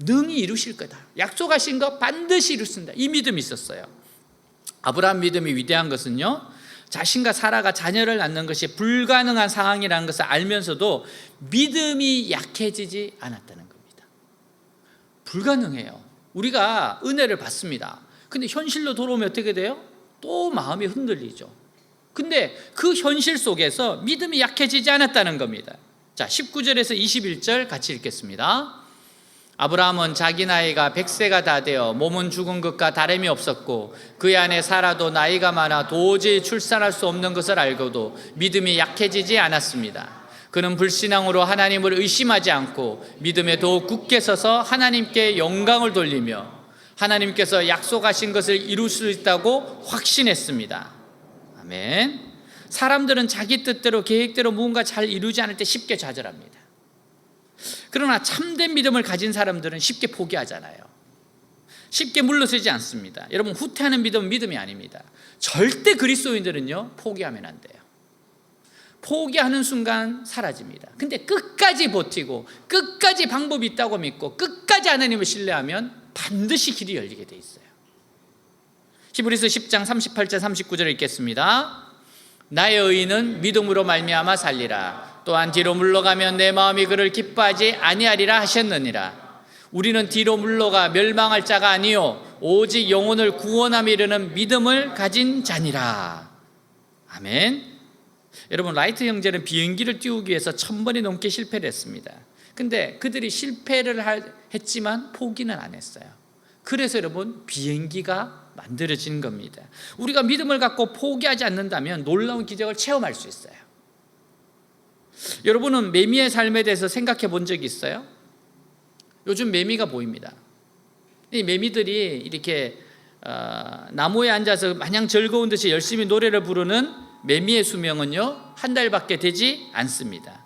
능히 이루실 거다. 약속하신 거 반드시 이루신다. 이 믿음이 있었어요. 아브라함 믿음이 위대한 것은요, 자신과 사라가 자녀를 낳는 것이 불가능한 상황이라는 것을 알면서도 믿음이 약해지지 않았다는 겁니다. 불가능해요. 우리가 은혜를 받습니다. 근데 현실로 돌아오면 어떻게 돼요? 또 마음이 흔들리죠. 근데 그 현실 속에서 믿음이 약해지지 않았다는 겁니다. 자, 19절에서 21절 같이 읽겠습니다. 아브라함은 자기 나이가 100세가 다 되어 몸은 죽은 것과 다름이 없었고 그의 아내 사라도 나이가 많아 도저히 출산할 수 없는 것을 알고도 믿음이 약해지지 않았습니다. 그는 불신앙으로 하나님을 의심하지 않고 믿음에 더욱 굳게 서서 하나님께 영광을 돌리며 하나님께서 약속하신 것을 이룰 수 있다고 확신했습니다. 아멘. 사람들은 자기 뜻대로 계획대로 무언가 잘 이루지 않을 때 쉽게 좌절합니다. 그러나 참된 믿음을 가진 사람들은 쉽게 포기하잖아요. 쉽게 물러서지 않습니다. 여러분, 후퇴하는 믿음은 믿음이 아닙니다. 절대 그리스도인들은요, 포기하면 안 돼요. 포기하는 순간 사라집니다. 근데 끝까지 버티고 끝까지 방법이 있다고 믿고 끝까지 하나님을 신뢰하면 반드시 길이 열리게 돼 있어요. 히브리서 10장 38절 39절 읽겠습니다. 나의 의인은 믿음으로 말미암아 살리라. 또한 뒤로 물러가면 내 마음이 그를 기뻐하지 아니하리라 하셨느니라. 우리는 뒤로 물러가 멸망할 자가 아니요 오직 영혼을 구원함에 이르는 믿음을 가진 자니라. 아멘. 여러분, 라이트 형제는 비행기를 띄우기 위해서 1000번이 넘게 실패를 했습니다. 근데 그들이 실패를 했지만 포기는 안 했어요. 그래서 여러분, 비행기가 만들어진 겁니다. 우리가 믿음을 갖고 포기하지 않는다면 놀라운 기적을 체험할 수 있어요. 여러분은 매미의 삶에 대해서 생각해 본 적이 있어요? 요즘 매미가 보입니다. 이 매미들이 이렇게 나무에 앉아서 마냥 즐거운 듯이 열심히 노래를 부르는 매미의 수명은요, 한 달밖에 되지 않습니다.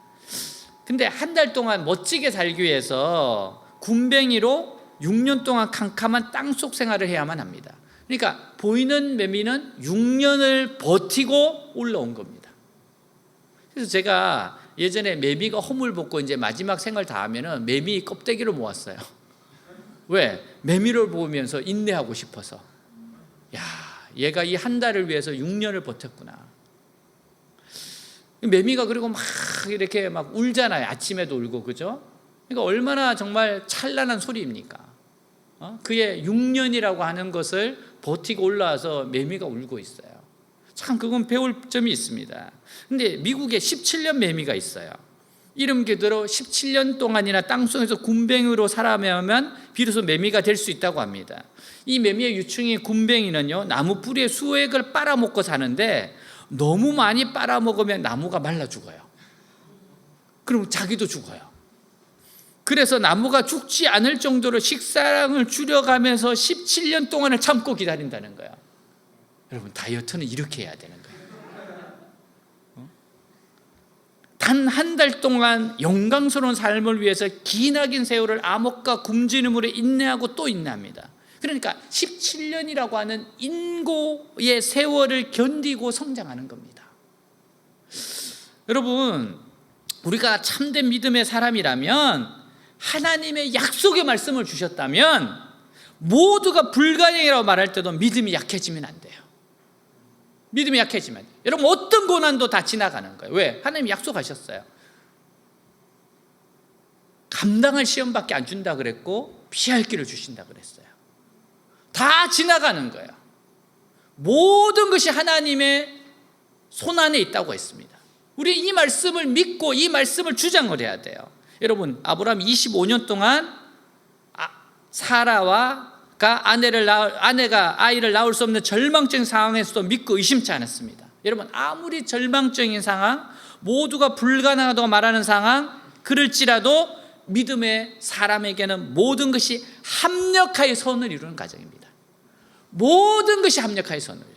근데 한 달 동안 멋지게 살기 위해서 군뱅이로 6년 동안 캄캄한 땅속 생활을 해야만 합니다. 그러니까 보이는 매미는 6년을 버티고 올라온 겁니다. 그래서 제가 예전에 매미가 허물 벗고 이제 마지막 생을 다 하면은 매미 껍데기를 모았어요. 왜? 매미를 보면서 인내하고 싶어서. 야, 얘가 이 한 달을 위해서 6년을 버텼구나. 매미가 그리고 막 이렇게 막 울잖아요. 아침에도 울고, 그죠? 그러니까 얼마나 정말 찬란한 소리입니까? 그의 6년이라고 하는 것을 버티고 올라와서 매미가 울고 있어요. 참 그건 배울 점이 있습니다. 근데 미국에 17년 매미가 있어요. 이름 그대로 17년 동안이나 땅속에서 군뱅이로 살아야만 비로소 매미가 될 수 있다고 합니다. 이 매미의 유충인 군뱅이는요, 나무 뿌리의 수액을 빨아먹고 사는데 너무 많이 빨아먹으면 나무가 말라 죽어요. 그럼 자기도 죽어요. 그래서 나무가 죽지 않을 정도로 식사량을 줄여가면서 17년 동안을 참고 기다린다는 거예요. 여러분, 다이어트는 이렇게 해야 되는 거예요. 단 한 달 동안 영광스러운 삶을 위해서 기나긴 세월을 암흑과 굶주림으로 인내하고 또 인내합니다. 그러니까 17년이라고 하는 인고의 세월을 견디고 성장하는 겁니다. 여러분, 우리가 참된 믿음의 사람이라면, 하나님의 약속의 말씀을 주셨다면 모두가 불가능이라고 말할 때도 믿음이 약해지면 안 돼요. 믿음이 약해지면 안 돼요. 여러분, 어떤 고난도 다 지나가는 거예요. 왜? 하나님이 약속하셨어요. 감당할 시험밖에 안 준다 그랬고 피할 길을 주신다 그랬어요. 다 지나가는 거예요. 모든 것이 하나님의 손 안에 있다고 했습니다. 우리 이 말씀을 믿고 이 말씀을 주장을 해야 돼요. 여러분, 아브라함 25년 동안 사라가 아내가 아이를 낳을 수 없는 절망적인 상황에서도 믿고 의심치 않았습니다. 여러분, 아무리 절망적인 상황, 모두가 불가능하다고 말하는 상황, 그럴지라도 믿음의 사람에게는 모든 것이 합력하여 선을 이루는 과정입니다. 모든 것이 합력하여 선을 이루어요.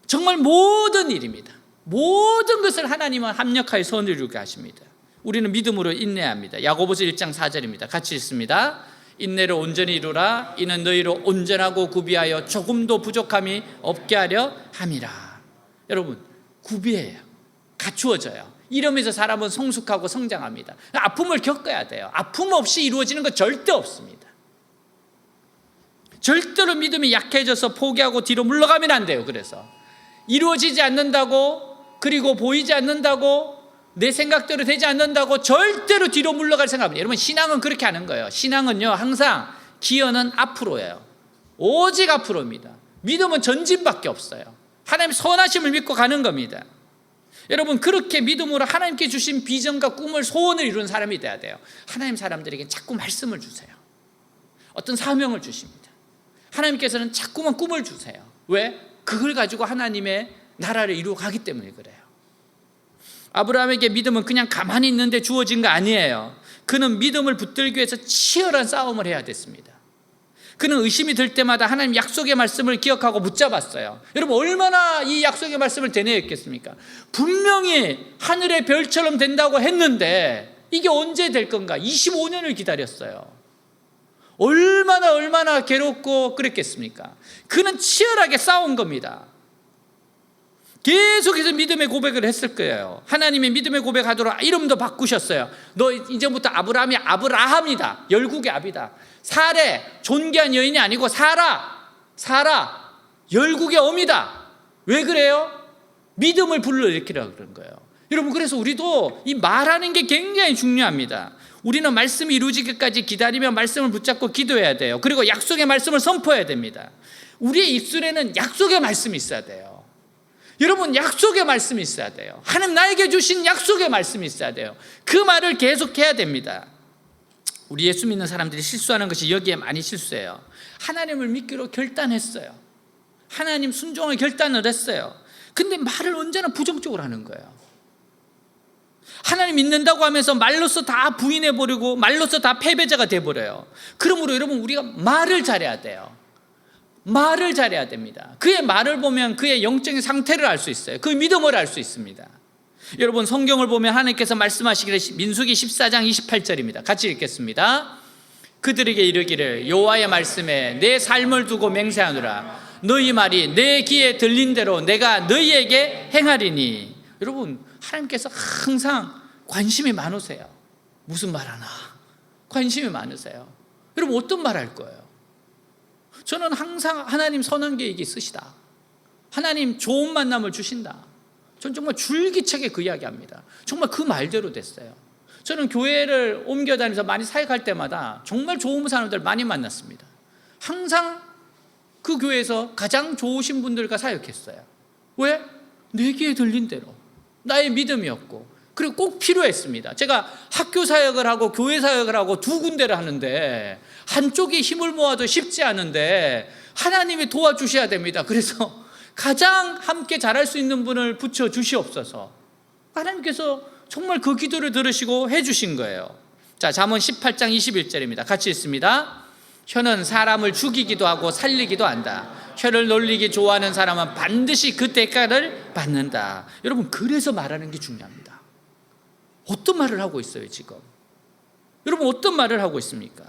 정말 모든 일입니다. 모든 것을 하나님은 합력하여 선을 이루게 하십니다. 우리는 믿음으로 인내합니다. 야고보서 1장 4절입니다. 같이 읽습니다. 인내를 온전히 이루라. 이는 너희로 온전하고 구비하여 조금도 부족함이 없게 하려 함이라. 여러분, 구비해요. 갖추어져요. 이러면서 사람은 성숙하고 성장합니다. 아픔을 겪어야 돼요. 아픔 없이 이루어지는 거 절대 없습니다. 절대로 믿음이 약해져서 포기하고 뒤로 물러가면 안 돼요. 그래서 이루어지지 않는다고, 그리고 보이지 않는다고, 내 생각대로 되지 않는다고 절대로 뒤로 물러갈 생각합니다. 여러분, 신앙은 그렇게 하는 거예요. 신앙은요, 항상 기여는 앞으로예요. 오직 앞으로입니다. 믿음은 전진밖에 없어요. 하나님 선하심을 믿고 가는 겁니다. 여러분, 그렇게 믿음으로 하나님께 주신 비전과 꿈을, 소원을 이루는 사람이 돼야 돼요. 하나님 사람들에게 자꾸 말씀을 주세요. 어떤 사명을 주십니다. 하나님께서는 자꾸만 꿈을 주세요. 왜? 그걸 가지고 하나님의 나라를 이루어 가기 때문에 그래요. 아브라함에게 믿음은 그냥 가만히 있는데 주어진 거 아니에요. 그는 믿음을 붙들기 위해서 치열한 싸움을 해야 됐습니다. 그는 의심이 들 때마다 하나님 약속의 말씀을 기억하고 붙잡았어요. 여러분, 얼마나 이 약속의 말씀을 되뇌었겠습니까? 분명히 하늘의 별처럼 된다고 했는데 이게 언제 될 건가? 25년을 기다렸어요. 얼마나 괴롭고 그랬겠습니까? 그는 치열하게 싸운 겁니다. 계속해서 믿음의 고백을 했을 거예요. 하나님이 믿음의 고백하도록 이름도 바꾸셨어요. 너 이제부터 아브라함이 아브라함이다. 열국의 아비다. 사례, 존귀한 여인이 아니고 사라, 열국의 어미다. 왜 그래요? 믿음을 불러일으키라고 그런 거예요. 여러분, 그래서 우리도 이 말하는 게 굉장히 중요합니다. 우리는 말씀이 이루어지기까지 기다리며 말씀을 붙잡고 기도해야 돼요. 그리고 약속의 말씀을 선포해야 됩니다. 우리의 입술에는 약속의 말씀이 있어야 돼요. 여러분, 약속의 말씀이 있어야 돼요. 하나님 나에게 주신 약속의 말씀이 있어야 돼요. 그 말을 계속해야 됩니다. 우리 예수 믿는 사람들이 실수하는 것이 여기에 많이 실수해요. 하나님을 믿기로 결단했어요. 하나님 순종을 결단을 했어요. 근데 말을 언제나 부정적으로 하는 거예요. 하나님 믿는다고 하면서 말로써 다 부인해버리고 말로써 다 패배자가 돼버려요. 그러므로 여러분, 우리가 말을 잘해야 돼요. 말을 잘해야 됩니다. 그의 말을 보면 그의 영적인 상태를 알 수 있어요. 그 믿음을 알 수 있습니다. 여러분, 성경을 보면 하나님께서 말씀하시기를 민수기 14장 28절입니다. 같이 읽겠습니다. 그들에게 이르기를 여호와의 말씀에 내 삶을 두고 맹세하노라. 너희 말이 내 귀에 들린 대로 내가 너희에게 행하리니. 여러분, 하나님께서 항상 관심이 많으세요. 무슨 말 하나 관심이 많으세요. 여러분, 어떤 말 할 거예요? 저는 항상 하나님 선한 계획이 있으시다. 하나님 좋은 만남을 주신다. 저는 정말 줄기차게 그 이야기합니다. 정말 그 말대로 됐어요. 저는 교회를 옮겨다니면서 많이 사역할 때마다 정말 좋은 사람들 많이 만났습니다. 항상 그 교회에서 가장 좋으신 분들과 사역했어요. 왜? 내 귀에 들린 대로 나의 믿음이었고, 그리고 꼭 필요했습니다. 제가 학교 사역을 하고 교회 사역을 하고 두 군데를 하는데 한쪽이 힘을 모아도 쉽지 않은데 하나님이 도와주셔야 됩니다. 그래서 가장 함께 잘할 수 있는 분을 붙여 주시옵소서. 하나님께서 정말 그 기도를 들으시고 해주신 거예요. 자, 잠언 18장 21절입니다. 같이 읽습니다. 혀는 사람을 죽이기도 하고 살리기도 한다. 혀를 놀리기 좋아하는 사람은 반드시 그 대가를 받는다. 여러분, 그래서 말하는 게 중요합니다. 어떤 말을 하고 있어요 지금? 여러분, 어떤 말을 하고 있습니까?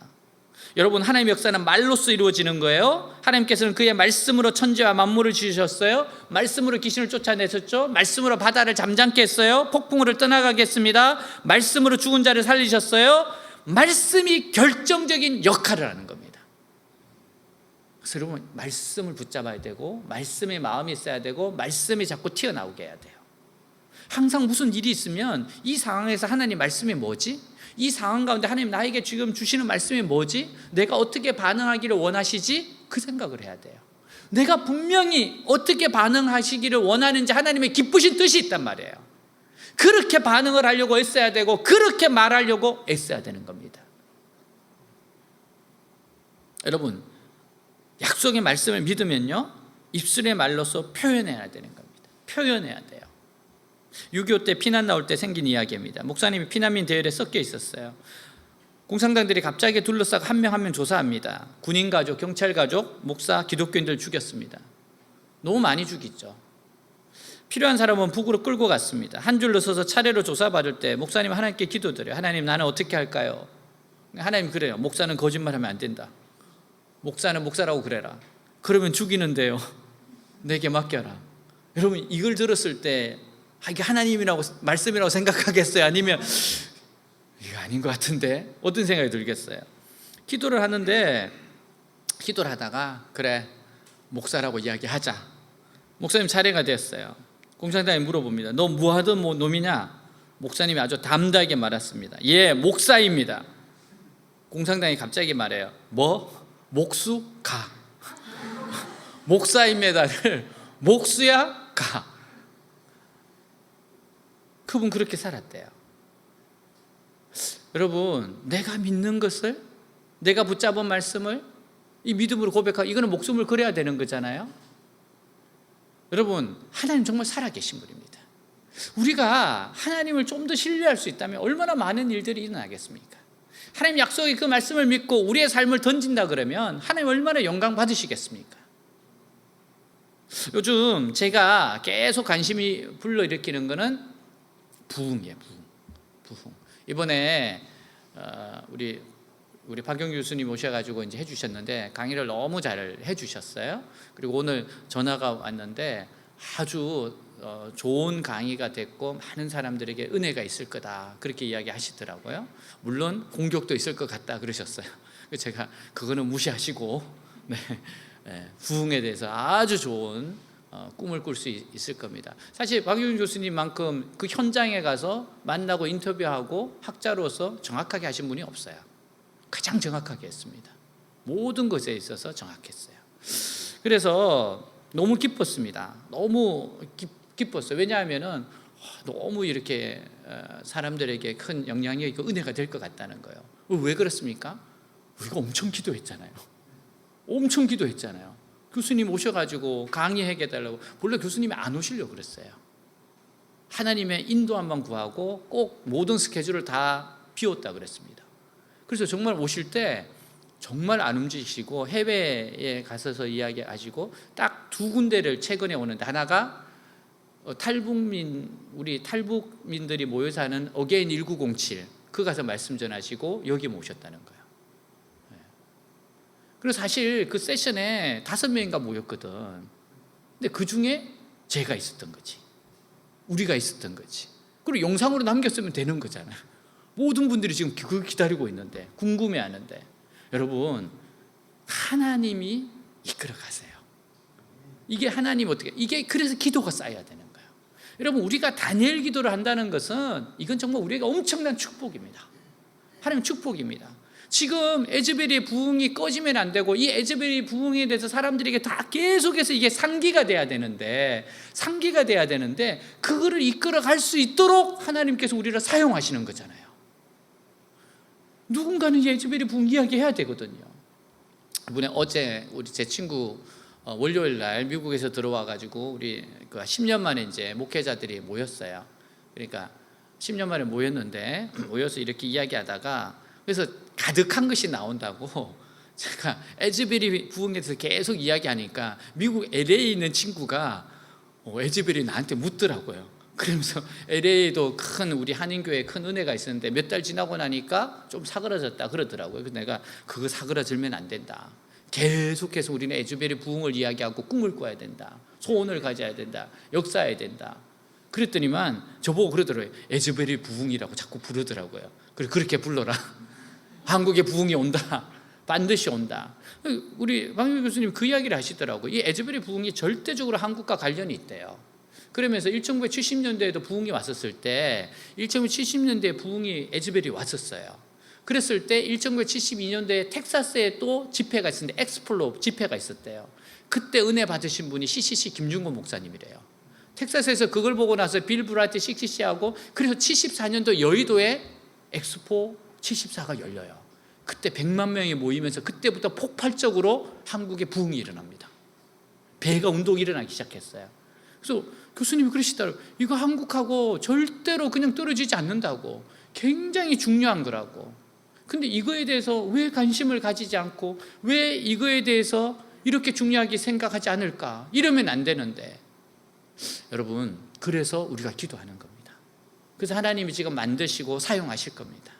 여러분, 하나님의 역사는 말로써 이루어지는 거예요. 하나님께서는 그의 말씀으로 천지와 만물을 지으셨어요. 말씀으로 귀신을 쫓아내셨죠. 말씀으로 바다를 잠잠케 했어요. 폭풍우를 떠나가게 했습니다. 말씀으로 죽은 자를 살리셨어요. 말씀이 결정적인 역할을 하는 겁니다. 그래서 여러분, 말씀을 붙잡아야 되고 말씀의 마음이 있어야 되고 말씀이 자꾸 튀어나오게 해야 돼요. 항상 무슨 일이 있으면 이 상황에서 하나님 말씀이 뭐지? 이 상황 가운데 하나님 나에게 지금 주시는 말씀이 뭐지? 내가 어떻게 반응하기를 원하시지? 그 생각을 해야 돼요. 내가 분명히 어떻게 반응하시기를 원하는지 하나님의 기쁘신 뜻이 있단 말이에요. 그렇게 반응을 하려고 애써야 되고 그렇게 말하려고 애써야 되는 겁니다. 여러분, 약속의 말씀을 믿으면요, 입술의 말로서 표현해야 되는 겁니다. 표현해야 돼요. 6.25 때 피난 나올 때 생긴 이야기입니다. 목사님이 피난민 대열에 섞여 있었어요. 공산당들이 갑자기 둘러싸고 한 명 한 명 조사합니다. 군인 가족, 경찰 가족, 목사, 기독교인들 죽였습니다. 너무 많이 죽이죠. 필요한 사람은 북으로 끌고 갔습니다. 한 줄로 서서 차례로 조사받을 때 목사님 하나님께 기도드려요. 하나님, 나는 어떻게 할까요? 하나님 그래요. 목사는 거짓말하면 안 된다. 목사는 목사라고 그래라. 그러면 죽이는데요. 내게 맡겨라. 여러분 이걸 들었을 때 이게 하나님이라고 말씀이라고 생각하겠어요? 아니면 이거 아닌 것 같은데? 어떤 생각이 들겠어요? 기도를 하는데 기도를 하다가 그래 목사라고 이야기하자. 목사님 차례가 됐어요. 공장장이 물어봅니다. 너 뭐하던 놈이냐? 목사님이 아주 담대하게 말했습니다. 예, 목사입니다. 공장장이 갑자기 말해요. 뭐? 목수? 가. 목사입니다를 목수야? 가. 그분 그렇게 살았대요. 여러분 내가 믿는 것을, 내가 붙잡은 말씀을 이 믿음으로 고백하고, 이거는 목숨을 걸어야 되는 거잖아요. 여러분 하나님 정말 살아계신 분입니다. 우리가 하나님을 좀 더 신뢰할 수 있다면 얼마나 많은 일들이 일어나겠습니까? 하나님 약속의 그 말씀을 믿고 우리의 삶을 던진다 그러면 하나님 얼마나 영광 받으시겠습니까? 요즘 제가 계속 관심이 불러일으키는 거는 부흥이에요. 부흥. 이번에 우리 박영규 교수님 오셔가지고 이제 해주셨는데 강의를 너무 잘 해주셨어요. 그리고 오늘 전화가 왔는데 아주 좋은 강의가 됐고 많은 사람들에게 은혜가 있을 거다 그렇게 이야기하시더라고요. 물론 공격도 있을 것 같다 그러셨어요. 제가 그거는 무시하시고 부흥에 대해서 아주 좋은 꿈을 꿀 수 있을 겁니다. 사실 박유인 교수님만큼 그 현장에 가서 만나고 인터뷰하고 학자로서 정확하게 하신 분이 없어요. 가장 정확하게 했습니다. 모든 것에 있어서 정확했어요. 그래서 너무 기뻤습니다. 너무 기뻤어요. 왜냐하면은 너무 이렇게 사람들에게 큰 영향력이 있고 은혜가 될 것 같다는 거예요. 왜 그렇습니까? 우리가 엄청 기도했잖아요. 엄청 기도했잖아요. 교수님 오셔가지고 강의해 달라고. 원래 교수님이 안 오시려고 그랬어요. 하나님의 인도함만 구하고 꼭 모든 스케줄을 다 비웠다 그랬습니다. 그래서 정말 오실 때 정말 안 움직이시고 해외에 가셔서 이야기하시고 딱 두 군데를 최근에 오는데, 하나가 우리 탈북민들이 모여 사는 어게인 1907 그 가서 말씀 전하시고 여기 모셨다는 거예요. 그래서 사실 그 세션에 5명인가 모였거든. 근데 그 중에 제가 있었던 거지, 우리가 있었던 거지. 그리고 영상으로 남겼으면 되는 거잖아요. 모든 분들이 지금 그걸 기다리고 있는데, 궁금해하는데. 여러분 하나님이 이끌어 가세요. 이게 하나님 어떻게, 이게 그래서 기도가 쌓여야 되는 거예요. 여러분 우리가 다니엘 기도를 한다는 것은 이건 정말 우리가 엄청난 축복입니다. 하나님 축복입니다. 지금 에즈벨의 부흥이 꺼지면 안 되고, 이 에즈벨의 부흥에 대해서 사람들에게 다 계속해서 이게 상기가 돼야 되는데 그거를 이끌어 갈 수 있도록 하나님께서 우리를 사용하시는 거잖아요. 누군가는 에즈벨의 부흥 이야기해야 되거든요. 이번에 어제 우리 제 친구 월요일 날 미국에서 들어와 가지고 우리 10년 만에 이제 목회자들이 모였어요. 그러니까 10년 만에 모여서 이렇게 이야기하다가, 그래서 가득한 것이 나온다고 제가 에즈벨이 부흥에 대해서 계속 이야기하니까 미국 LA에 있는 친구가 에즈벨이 나한테 묻더라고요. 그러면서 LA에도 큰 우리 한인교회에 큰 은혜가 있었는데 몇 달 지나고 나니까 좀 사그라졌다 그러더라고요. 그래서 내가 그거 사그라들면 안 된다. 계속해서 우리는 에즈벨의 부흥을 이야기하고 꿈을 꿔야 된다. 소원을 가져야 된다. 역사해야 된다. 그랬더니만 저보고 그러더라고요. 에즈벨의 부흥이라고 자꾸 부르더라고요. 그렇게 불러라. 한국에 부흥이 온다. 반드시 온다. 우리 박명규 교수님 그 이야기를 하시더라고요. 이 에즈벨의 부흥이 절대적으로 한국과 관련이 있대요. 그러면서 1970년대에도 부흥이 왔었을 때 1970년대에 부흥이 에즈벨이 왔었어요. 그랬을 때 1972년도에 텍사스에 또 집회가 있었는데 엑스플로 집회가 있었대요. 그때 은혜 받으신 분이 CCC 김중곤 목사님이래요. 텍사스에서 그걸 보고 나서 빌 브라이트 CCC하고, 그래서 74년도 여의도에 엑스포 74가 열려요. 그때 100만 명이 모이면서 그때부터 폭발적으로 한국에 부흥이 일어납니다. 배가 운동이 일어나기 시작했어요. 그래서 교수님이 그러시더라고요. 이거 한국하고 절대로 그냥 떨어지지 않는다고, 굉장히 중요한 거라고. 근데 이거에 대해서 왜 관심을 가지지 않고 왜 이거에 대해서 이렇게 중요하게 생각하지 않을까? 이러면 안 되는데. 여러분 그래서 우리가 기도하는 겁니다. 그래서 하나님이 지금 만드시고 사용하실 겁니다.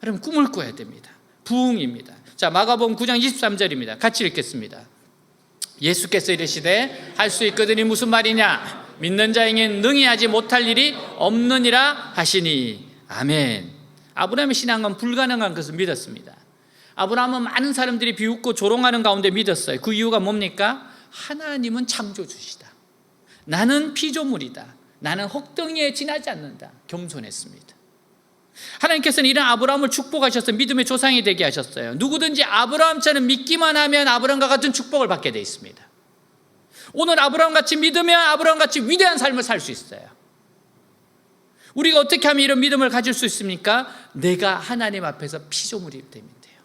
여러분 꿈을 꿔야 됩니다. 부흥입니다. 자, 마가복음 9장 23절입니다. 같이 읽겠습니다. 예수께서 이르시되 할 수 있거든이 무슨 말이냐? 믿는 자에게는 능히 하지 못할 일이 없느니라 하시니. 아멘. 아브라함의 신앙은 불가능한 것을 믿었습니다. 아브라함은 많은 사람들이 비웃고 조롱하는 가운데 믿었어요. 그 이유가 뭡니까? 하나님은 창조주시다. 나는 피조물이다. 나는 혹등이에 지나지 않는다. 겸손했습니다. 하나님께서는 이런 아브라함을 축복하셔서 믿음의 조상이 되게 하셨어요. 누구든지 아브라함처럼 믿기만 하면 아브라함과 같은 축복을 받게 되어 있습니다. 오늘 아브라함같이 믿으면 아브라함같이 위대한 삶을 살 수 있어요. 우리가 어떻게 하면 이런 믿음을 가질 수 있습니까? 내가 하나님 앞에서 피조물이 되면 돼요.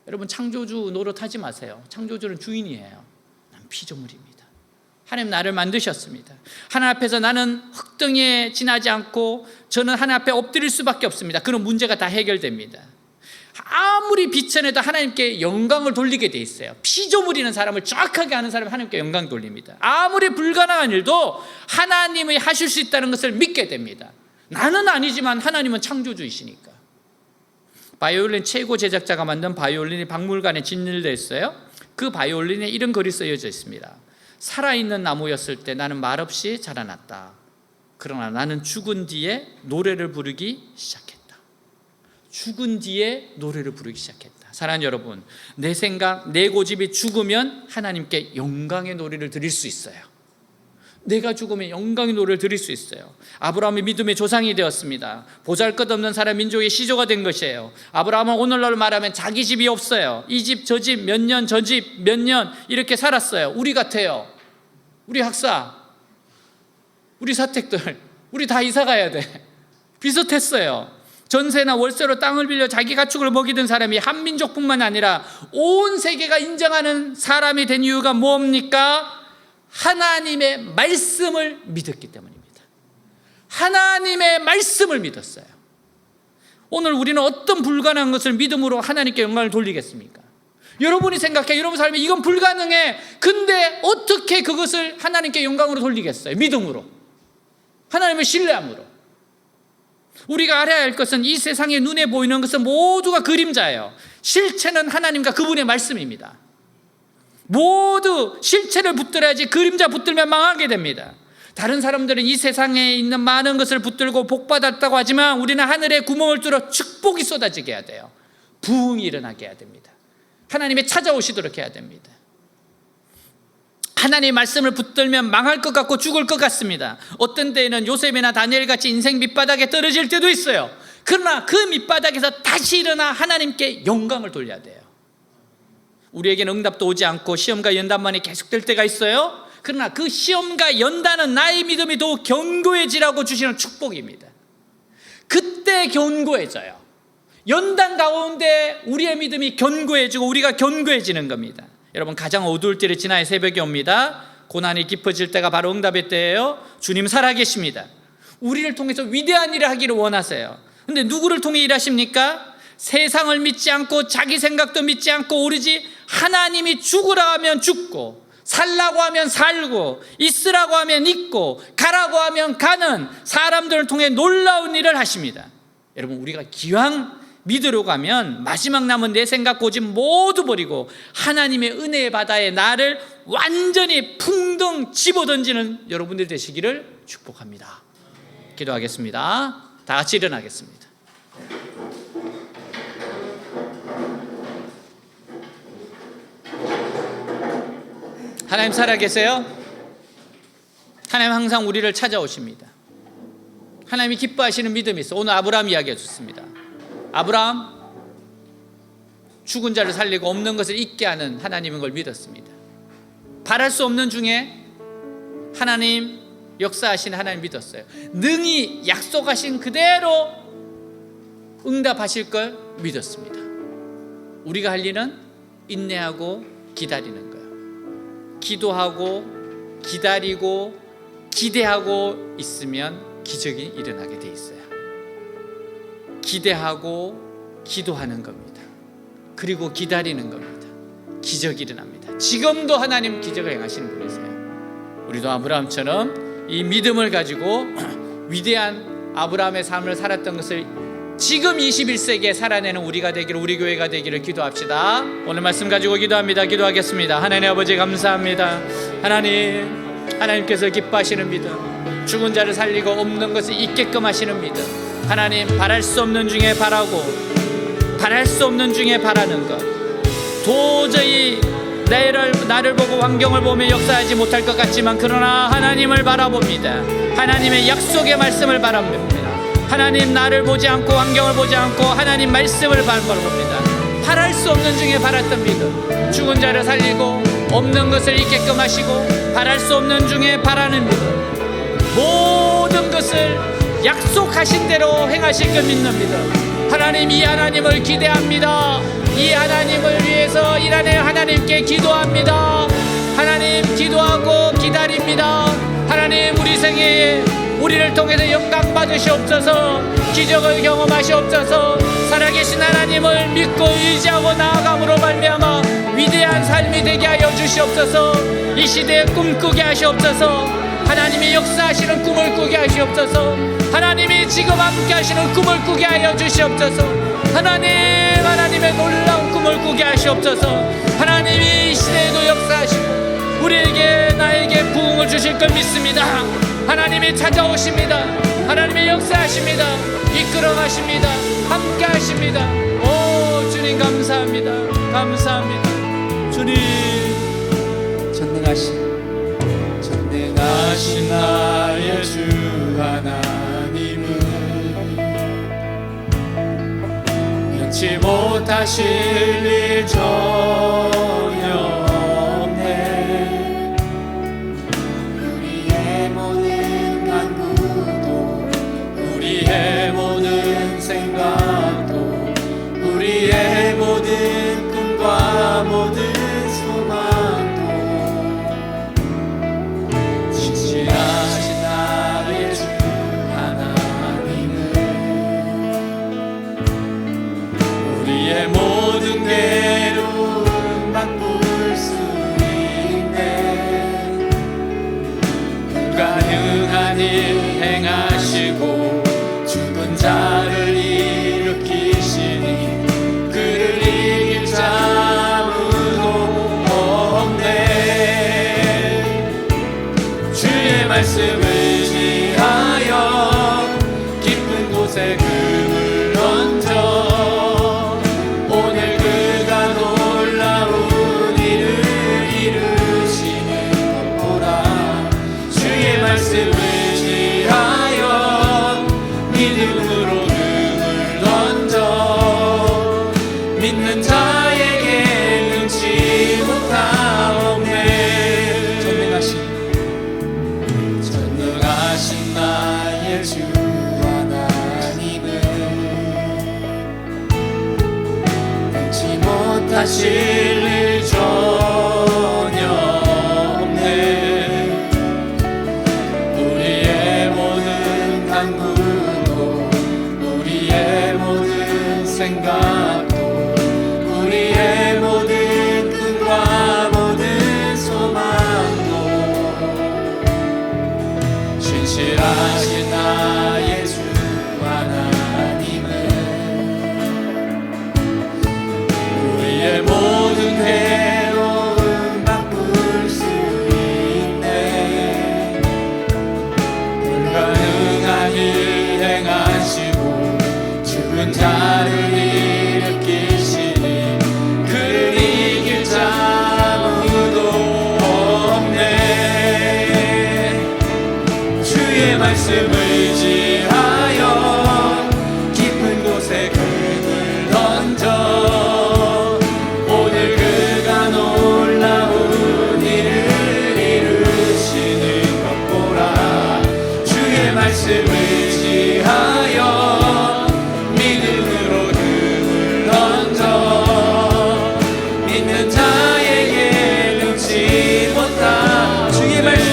여러분, 창조주 노릇하지 마세요. 창조주는 주인이에요. 난 피조물입니다. 하나님 나를 만드셨습니다. 하나님 앞에서 나는 흙등에 지나지 않고 저는 하나님 앞에 엎드릴 수밖에 없습니다. 그런 문제가 다 해결됩니다. 아무리 비천해도 하나님께 영광을 돌리게 돼 있어요. 피조물이는 사람을 정확하게 아는 사람이 하나님께 영광 돌립니다. 아무리 불가능한 일도 하나님이 하실 수 있다는 것을 믿게 됩니다. 나는 아니지만 하나님은 창조주이시니까. 바이올린 최고 제작자가 만든 바이올린이 박물관에 진열되어 있어요. 그 바이올린에 이런 글이 쓰여져 있습니다. 살아있는 나무였을 때 나는 말없이 자라났다. 그러나 나는 죽은 뒤에 노래를 부르기 시작했다. 죽은 뒤에 노래를 부르기 시작했다. 사랑하는 여러분, 내 생각, 내 고집이 죽으면 하나님께 영광의 노래를 드릴 수 있어요. 내가 죽으면 영광의 노래를 드릴 수 있어요. 아브라함이 믿음의 조상이 되었습니다. 보잘것없는 사람 민족의 시조가 된 것이에요. 아브라함은 오늘날로 말하면 자기 집이 없어요. 이 집 저 집 몇 년, 저 집 몇 년 이렇게 살았어요. 우리 같아요. 우리 학사, 우리 사택들, 우리 다 이사 가야 돼. 비슷했어요. 전세나 월세로 땅을 빌려 자기 가축을 먹이던 사람이 한 민족뿐만 아니라 온 세계가 인정하는 사람이 된 이유가 뭡니까? 하나님의 말씀을 믿었기 때문입니다. 하나님의 말씀을 믿었어요. 오늘 우리는 어떤 불가능한 것을 믿음으로 하나님께 영광을 돌리겠습니까? 여러분이 생각해, 여러분 삶에 이건 불가능해. 근데 어떻게 그것을 하나님께 영광으로 돌리겠어요? 믿음으로, 하나님을 신뢰함으로. 우리가 알아야 할 것은 이 세상에 눈에 보이는 것은 모두가 그림자예요. 실체는 하나님과 그분의 말씀입니다. 모두 실체를 붙들어야지 그림자 붙들면 망하게 됩니다. 다른 사람들은 이 세상에 있는 많은 것을 붙들고 복받았다고 하지만 우리는 하늘에 구멍을 뚫어 축복이 쏟아지게 해야 돼요. 부흥이 일어나게 해야 됩니다. 하나님이 찾아오시도록 해야 됩니다. 하나님의 말씀을 붙들면 망할 것 같고 죽을 것 같습니다. 어떤 때에는 요셉이나 다니엘같이 인생 밑바닥에 떨어질 때도 있어요. 그러나 그 밑바닥에서 다시 일어나 하나님께 영광을 돌려야 돼요. 우리에게는 응답도 오지 않고 시험과 연단만이 계속될 때가 있어요. 그러나 그 시험과 연단은 나의 믿음이 더욱 견고해지라고 주시는 축복입니다. 그때 견고해져요. 연단 가운데 우리의 믿음이 견고해지고 우리가 견고해지는 겁니다. 여러분, 가장 어두울 때를 지나야 새벽이 옵니다. 고난이 깊어질 때가 바로 응답의 때예요. 주님 살아계십니다. 우리를 통해서 위대한 일을 하기를 원하세요. 근데 누구를 통해 일하십니까? 세상을 믿지 않고 자기 생각도 믿지 않고 오로지 하나님이 죽으라 하면 죽고 살라고 하면 살고 있으라고 하면 있고 가라고 하면 가는 사람들을 통해 놀라운 일을 하십니다. 여러분, 우리가 기왕 믿으러 가면 마지막 남은 내 생각 고집 모두 버리고 하나님의 은혜의 바다에 나를 완전히 풍덩 집어던지는 여러분들 되시기를 축복합니다. 기도하겠습니다. 다 같이 일어나겠습니다. 하나님 살아계세요? 하나님 항상 우리를 찾아오십니다. 하나님이 기뻐하시는 믿음이 있어. 오늘 아브라함 이야기해 줬습니다. 아브라함, 죽은 자를 살리고 없는 것을 있게 하는 하나님인 걸 믿었습니다. 바랄 수 없는 중에 하나님 역사하시는 하나님 믿었어요. 능히 약속하신 그대로 응답하실 걸 믿었습니다. 우리가 할 일은 인내하고 기다리는 거예요. 기도하고 기다리고 기대하고 있으면 기적이 일어나게 돼 있어요. 기대하고 기도하는 겁니다. 그리고 기다리는 겁니다. 기적이 일어납니다. 지금도 하나님 기적을 행하시는 분이세요. 우리도 아브라함처럼 이 믿음을 가지고 위대한 아브라함의 삶을 살았던 것을 지금 21세기에 살아내는 우리가 되기를, 우리 교회가 되기를 기도합시다. 오늘 말씀 가지고 기도합니다. 기도하겠습니다. 하나님 아버지 감사합니다. 하나님께서 기뻐하시는 믿음, 죽은 자를 살리고 없는 것을 있게끔 하시는 믿음, 하나님 바랄 수 없는 중에 바라고 바랄 수 없는 중에 바라는 것, 도저히 나를 보고 환경을 보며 역사하지 못할 것 같지만 그러나 하나님을 바라봅니다. 하나님의 약속의 말씀을 바라봅니다. 하나님 나를 보지 않고 환경을 보지 않고 하나님 말씀을 바라봅니다. 바랄 수 없는 중에 바랐던 믿음, 죽은 자를 살리고 없는 것을 있게끔 하시고 바랄 수 없는 중에 바라는 믿음, 모든 것을 약속하신 대로 행하실 것 믿는 믿음, 하나님 이 하나님을 기대합니다. 이 하나님을 위해서 일하는 하나님께 기도합니다. 하나님 기도하고 기다립니다. 하나님 우리 생애에 우리를 통해서 영광 받으시옵소서. 기적을 경험하시옵소서. 살아계신 하나님을 믿고 의지하고 나아감으로 말미암아 위대한 삶이 되게 하여 주시옵소서. 이 시대에 꿈꾸게 하시옵소서. 하나님이 역사하시는 꿈을 꾸게 하시옵소서. 하나님이 지금 함께 하시는 꿈을 꾸게 하여 주시옵소서. 하나님의 놀라운 꿈을 꾸게 하시옵소서. 하나님이 이 시대에도 역사하시고 우리에게 나에게 부흥을 주실 걸 믿습니다. 하나님이 찾아오십니다. 하나님이 역사하십니다. 이끌어 가십니다. 함께 하십니다. 오 주님 감사합니다. 감사합니다. 주님 전능하신 나의 주 하나님은 면치 못하실 일 전혀 없네. 우리의 모든 간구도 우리의 모든 생각도 우리의 모든 꿈과 모든 소망도 진실하신 나의 주 하나님은 우리의 모든 괴로움 바꿀 수 있네. 불가능한 일 행하시고 죽은 자를 일으키시니 그를 이길 자 아무도 없네. 주의 말씀을 지하여 깊은 곳에 금을 던져 오늘 그가 놀라운 일을 이루시는 것 보라. 주의 말씀을 지하여 믿음으로 금을 던져 믿는 자에게 눈치 못하옵네. 전능하신 나의 주 하나님은 능치 못하실 일 전혀 없네. 우리의 모든 간구도 우리의 모든 생각도 우리의 모든 꿈과 모든 소망도 진실하신 나의 주 하나님은 우리의 모든 괴로움 바꿀 수 있네. 불가능한 일 행하시고 죽은 자를 일으키시니 그를 이길 자 아무도 없네. 주의 말씀을 지하여 깊은 곳에 금을 던져 오늘 그가 놀라운 일을 이루시는 것 보라. 주의 말씀을 지하여 믿음으로 금을 던져 믿는 자에게 눈치 못하. 주의 말씀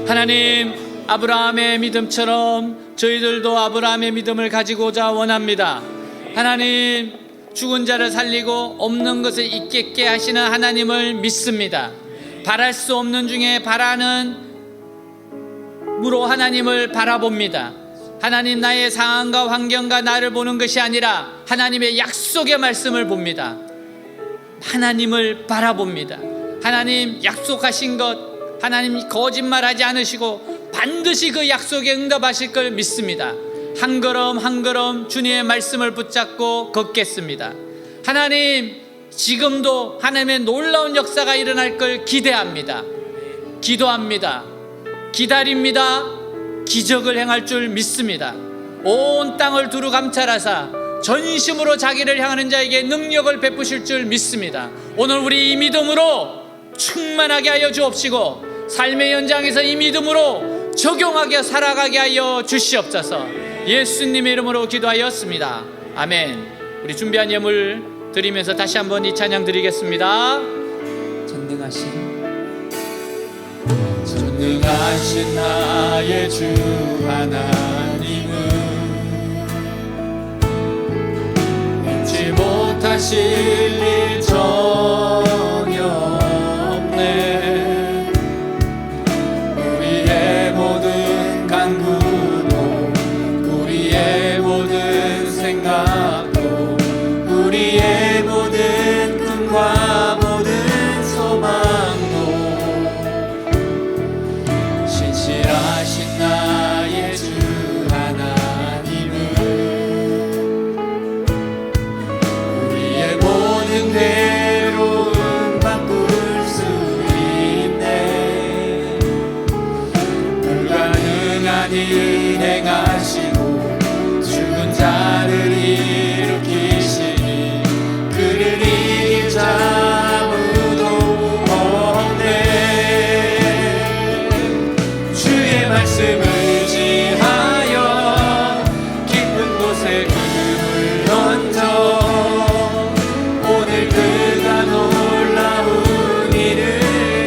하나님, 아브라함의 믿음처럼 저희들도 아브라함의 믿음을 가지고자 원합니다. 하나님, 죽은 자를 살리고 없는 것을 있게 하시는 하나님을 믿습니다. 바랄 수 없는 중에 바라는 무로 하나님을 바라봅니다. 하나님, 나의 상황과 환경과 나를 보는 것이 아니라 하나님의 약속의 말씀을 봅니다. 하나님을 바라봅니다. 하나님 약속하신 것, 하나님 거짓말하지 않으시고 반드시 그 약속에 응답하실 걸 믿습니다. 한 걸음 한 걸음 주님의 말씀을 붙잡고 걷겠습니다. 하나님, 지금도 하나님의 놀라운 역사가 일어날 걸 기대합니다. 기도합니다. 기다립니다. 기적을 행할 줄 믿습니다. 온 땅을 두루 감찰하사 전심으로 자기를 향하는 자에게 능력을 베푸실 줄 믿습니다. 오늘 우리 이 믿음으로 충만하게 하여 주옵시고 삶의 현장에서 이 믿음으로 적용하게 살아가게 하여 주시옵소서. 예수님의 이름으로 기도하였습니다. 아멘. 우리 준비한 예물 드리면서 다시 한번 이 찬양 드리겠습니다. 전능하신 나의 주 하나님은 잊지 못하실 일 전혀 없네. 우리의 모든 간구도, 우리의 모든 생각도, 우리의 모든 꿈과 모든 소망도 신실하신 나의 주 하나님은 우리의 모든 괴로움 바꿀 수 있네. 불가능한 일 행하시고 죽은 자를 일으키시니 그를 이길 자 아무도 없네. 주의 말씀을 의지하여 깊은 곳에 금을 던져 오늘 그가 놀라운 일을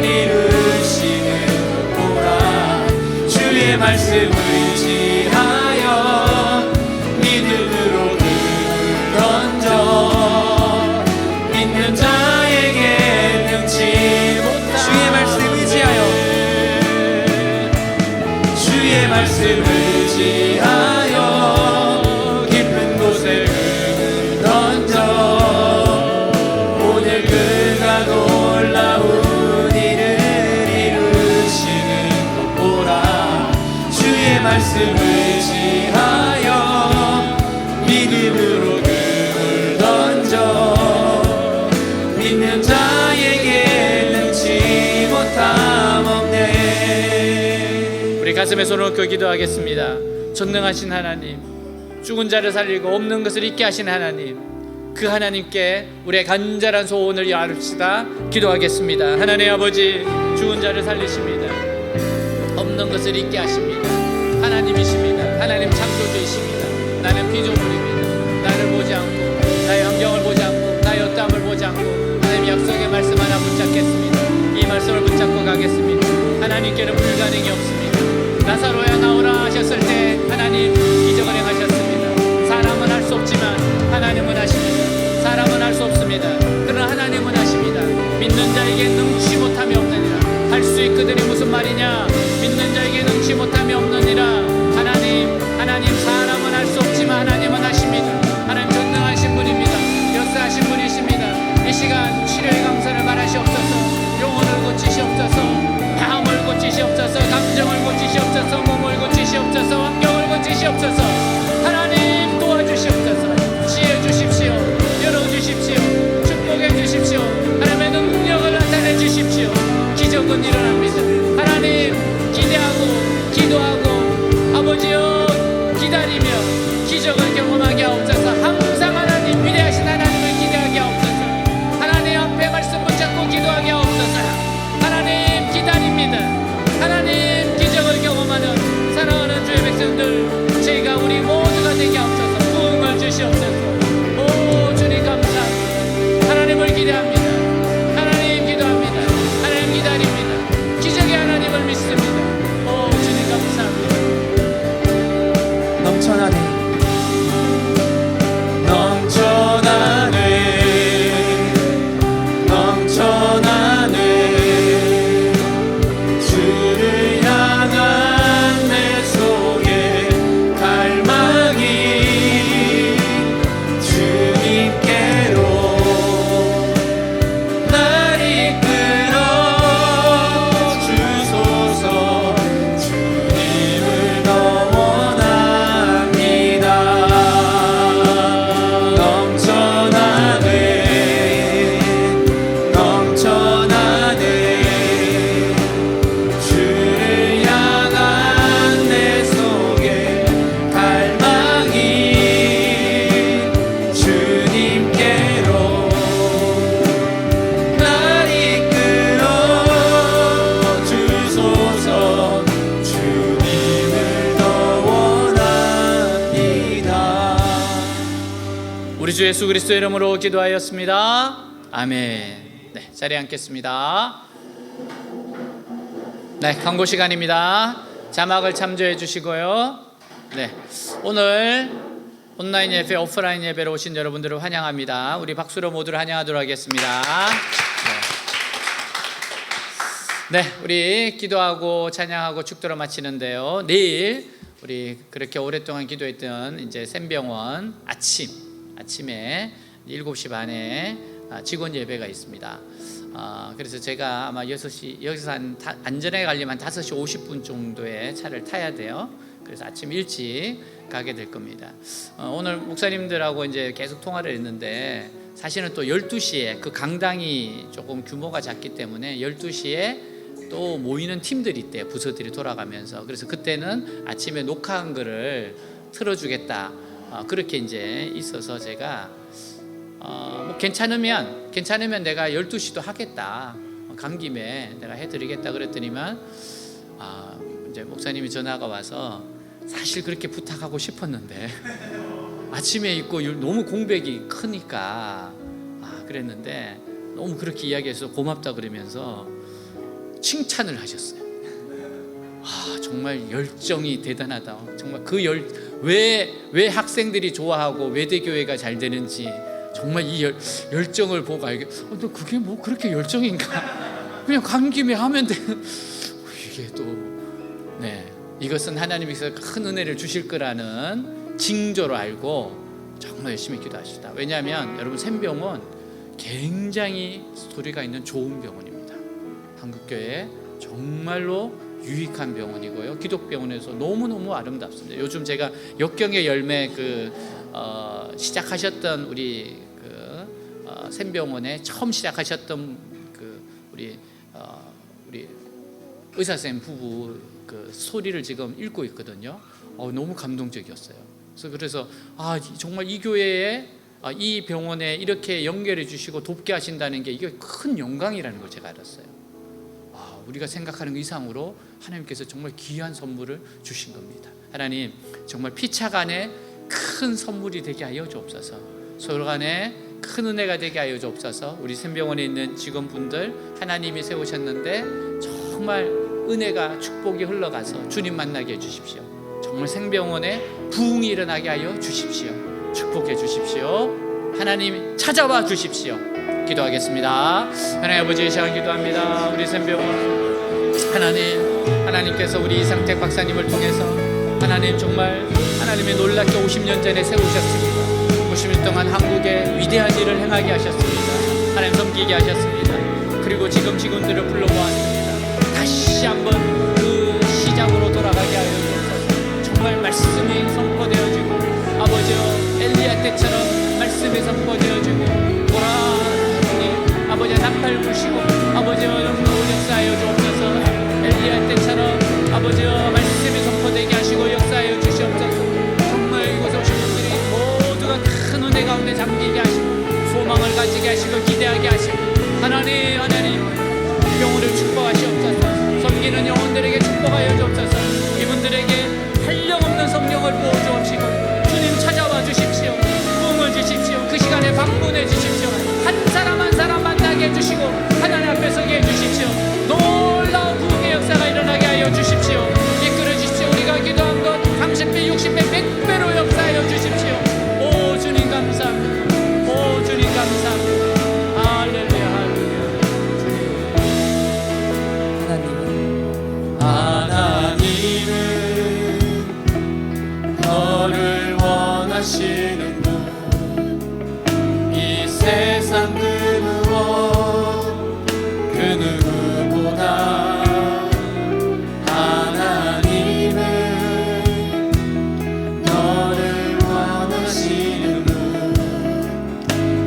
이루시는 보라. 주의 말씀을 의지하여 믿음으로 금을 던져 믿는 자에게 능치 못한 주의 말씀 의지하여 주의 말씀 의지하여 깊은 곳에 금을 던져 오늘 그가 놀라운 일을 이루시는 것 보라. 주의 말씀 의지하여 믿음으로 금을 던져 믿는 자에게 능치 못함 없네. 우리 가슴에 손을 얹고 기도하겠습니다. 전능하신 하나님, 죽은 자를 살리고 없는 것을 있게 하신 하나님, 그 하나님께 우리의 간절한 소원을 이루시다 기도하겠습니다. 하나님 아버지, 죽은 자를 살리십니다. 없는 것을 있게 하십니다. 하나님이십니다. 하나님 창조주이십니다. 나는 피조물입니다. 나를 보지 않고, 나의 환경을 보지 않고, 나의 어떠함을 보지 않고 하나님 약속의 말씀 하나 붙잡겠습니다. 이 말씀을 붙잡고 가겠습니다. 하나님께는 불가능이 없습니다. 나사로야 나오라 하셨을 때 하나님 기적을 행하셨습니다. 사람은 할 수 없지만 하나님은 하십니다. 사람은 할 수 없습니다. 그러나 하나님은 하십니다. 믿는 자에게 능치 못함이 없느니라. 할 수 있거든이 무슨 말이냐? 믿는 자에게 능치 못함이 없느니라. 하나님 사람은 할 수 없지만 하나님은 하십니다. 하나님 전능하신 분입니다. 역사하신 분이십니다. 이 시간 치료의 강사를 말하시옵소서. 영혼을 고치시옵소서. 마음을 고치시옵소서. 감정을 고치시옵소서. 몸을 고치시옵소서. 환경을 고치시옵소서. 하나님 도와주시옵소서. 지혜 주십시오. 열어주십시오. 축복해 주십시오. 하나님의 능력을 나타내 주십시오. 기적은 일어납니다. 하나님 기대하고 기도하고 아버지여 기다리며 기적을 경험하게 하옵소서. 항상 하나님 위대하신 하나님을 기대하게 하옵소서. 하나님 앞에 말씀 붙잡고 기도하게 하옵소서. 하나님 기다립니다. 하나님 기적을 경험하는 주 예수 그리스도 이름으로 기도하였습니다. 아멘. 네, 자리에 앉겠습니다. 네, 광고 시간입니다. 자막을 참조해 주시고요. 네, 오늘 온라인 예배, 오프라인 예배로 오신 여러분들을 환영합니다. 우리 박수로 모두를 환영하도록 하겠습니다. 네, 우리 기도하고 찬양하고 축도로 마치는데요. 내일 우리 그렇게 오랫동안 기도했던 이제 샘병원 아침에 7시 반에 직원 예배가 있습니다. 그래서 제가 아마 6시 여기서 안전하게 가려면 5시 50분 정도의 차를 타야 돼요. 그래서 아침 일찍 가게 될 겁니다. 오늘 목사님들하고 이제 계속 통화를 했는데 사실은 또 12시에 그 강당이 조금 규모가 작기 때문에 12시에 또 모이는 팀들이 있대요. 부서들이 돌아가면서. 그래서 그때는 아침에 녹화한 거를 틀어주겠다. 그렇게 이제 있어서 제가 뭐 괜찮으면 내가 12시도 하겠다. 간 김에 내가 해드리겠다 그랬더니만 이제 목사님이 전화가 와서 사실 그렇게 부탁하고 싶었는데 아침에 있고 너무 공백이 크니까 그랬는데 너무 그렇게 이야기해서 고맙다 그러면서 칭찬을 하셨어요. 정말 열정이 대단하다. 정말 왜 학생들이 좋아하고 외대교회가 잘 되는지 정말 이 열정을 보고 알게. 너 그게 뭐 그렇게 열정인가? 그냥 간 김에 하면 돼. 이게 또 이것은 하나님께서 큰 은혜를 주실 거라는 징조로 알고 정말 열심히 기도하시다. 왜냐하면 여러분 샘병원 굉장히 스토리가 있는 좋은 병원입니다. 한국교회 정말로 유익한 병원이고요. 기독병원에서 너무너무 아름답습니다. 요즘 제가 역경의 열매 시작하셨던 우리 샘병원에 처음 시작하셨던 우리 의사쌤 부부 소리를 지금 읽고 있거든요. 너무 감동적이었어요. 그래서 정말 이 교회에 이 병원에 이렇게 연결해 주시고 돕게 하신다는 게 이게 큰 영광이라는 걸 제가 알았어요. 우리가 생각하는 것 이상으로 하나님께서 정말 귀한 선물을 주신 겁니다. 하나님 정말 피차간에 큰 선물이 되게 하여 주옵소서. 서로 간에 큰 은혜가 되게 하여 주옵소서. 우리 샘병원에 있는 직원분들 하나님이 세우셨는데 정말 은혜가 축복이 흘러가서 주님 만나게 해주십시오. 정말 생병원에 부흥이 일어나게 하여 주십시오. 축복해 주십시오. 하나님 찾아와 주십시오. 기도하겠습니다. 하나님 아버지 이 시간 기도합니다. 우리 샘병원 하나님께서 우리 이상택 박사님을 통해서 하나님 정말 하나님의 놀랍게 50년 전에 세우셨습니다. 50년 동안 한국에 위대한 일을 행하게 하셨습니다. 하나님 섬기게 하셨습니다. 그리고 지금 직원들을 불러보았습니다. 다시 한번 그 시작으로 돌아가게 하여 주옵소서. 정말 말씀이 선포되어지고 아버지여 엘리야 때처럼 말씀이 선포되어지고 보라 아버지 나팔 부시고 아버지여 역사하여 주옵소서. 엘리야 때처럼 아버지여 말씀이 선포되게 하시고 역사하여 주시옵소서. 정말 이곳에 오신 분들이 모두가 큰 은혜 가운데 잠기게 하시고 소망을 가지게 하시고 기대하게 하시고 하나님 병원을 축복하시옵소서. 섬기는 영혼들에게 축복하여 주옵소서. 이분들에게 한량없는 성령을 부어주옵시고 주님 찾아와 주십시오. 부흥을 주십시오. 그 시간에 방문해 주십시오. 한 사람 한 사람 만나게 해주시고 하나님 앞에 서게 해주십시오. 놀라운 부흥의 역사가 일어나게 하여 주십시오. 이끌어 주십시오. 우리가 기도한 것 30배 60배 100배로 역사하여 주십시오. 오 주님 감사합니다. 오 주님 감사합니다. 할렐루야 할렐루야. 하나님은 너를 원하시는 분 이 세상 그 누구보다 하나님은 너를 원하시는 분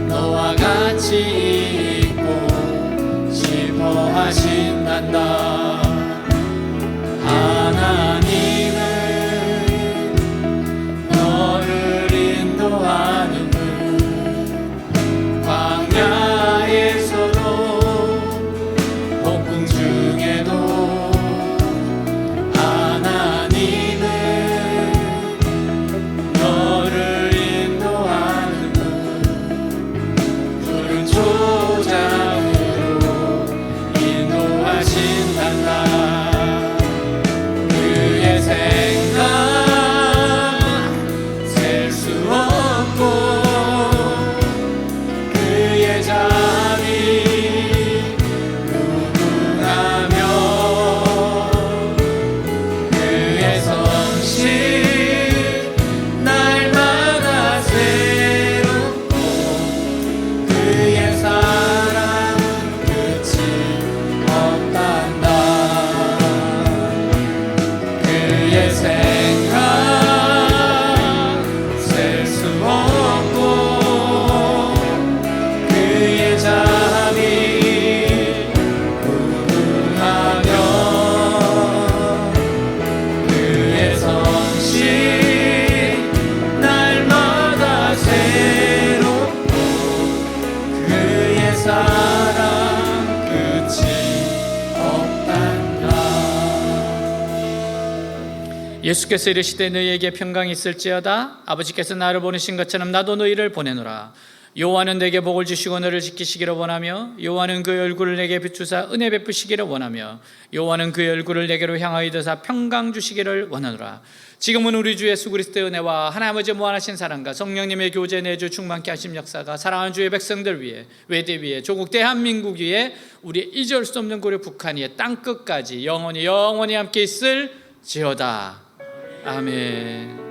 너와 같이 있고 싶어 하신단다. 하나님은 너를 인도하는 분 광야에서도 폭풍 중에도 하나님은 너를 인도하는 분 예수께서 이르시되 너희에게 평강이 있을지어다. 아버지께서 나를 보내신 것처럼 나도 너희를 보내노라. 여호와는 내게 복을 주시고 너를 지키시기를 원하며 여호와는 그의 얼굴을 내게 비추사 은혜 베푸시기를 원하며 여호와는 그의 얼굴을 내게로 향하여 드사 평강 주시기를 원하노라. 지금은 우리 주 예수 그리스도의 은혜와 하나님 아버지 무한하신 사랑과 성령님의 교제 내주 충만케 하심 역사가 사랑하는 주의 백성들 위에, 외대 위에, 조국 대한민국 위에, 우리 잊을 수 없는 고려 북한 위에 땅끝까지 영원히 함께 있을지어다. 아멘.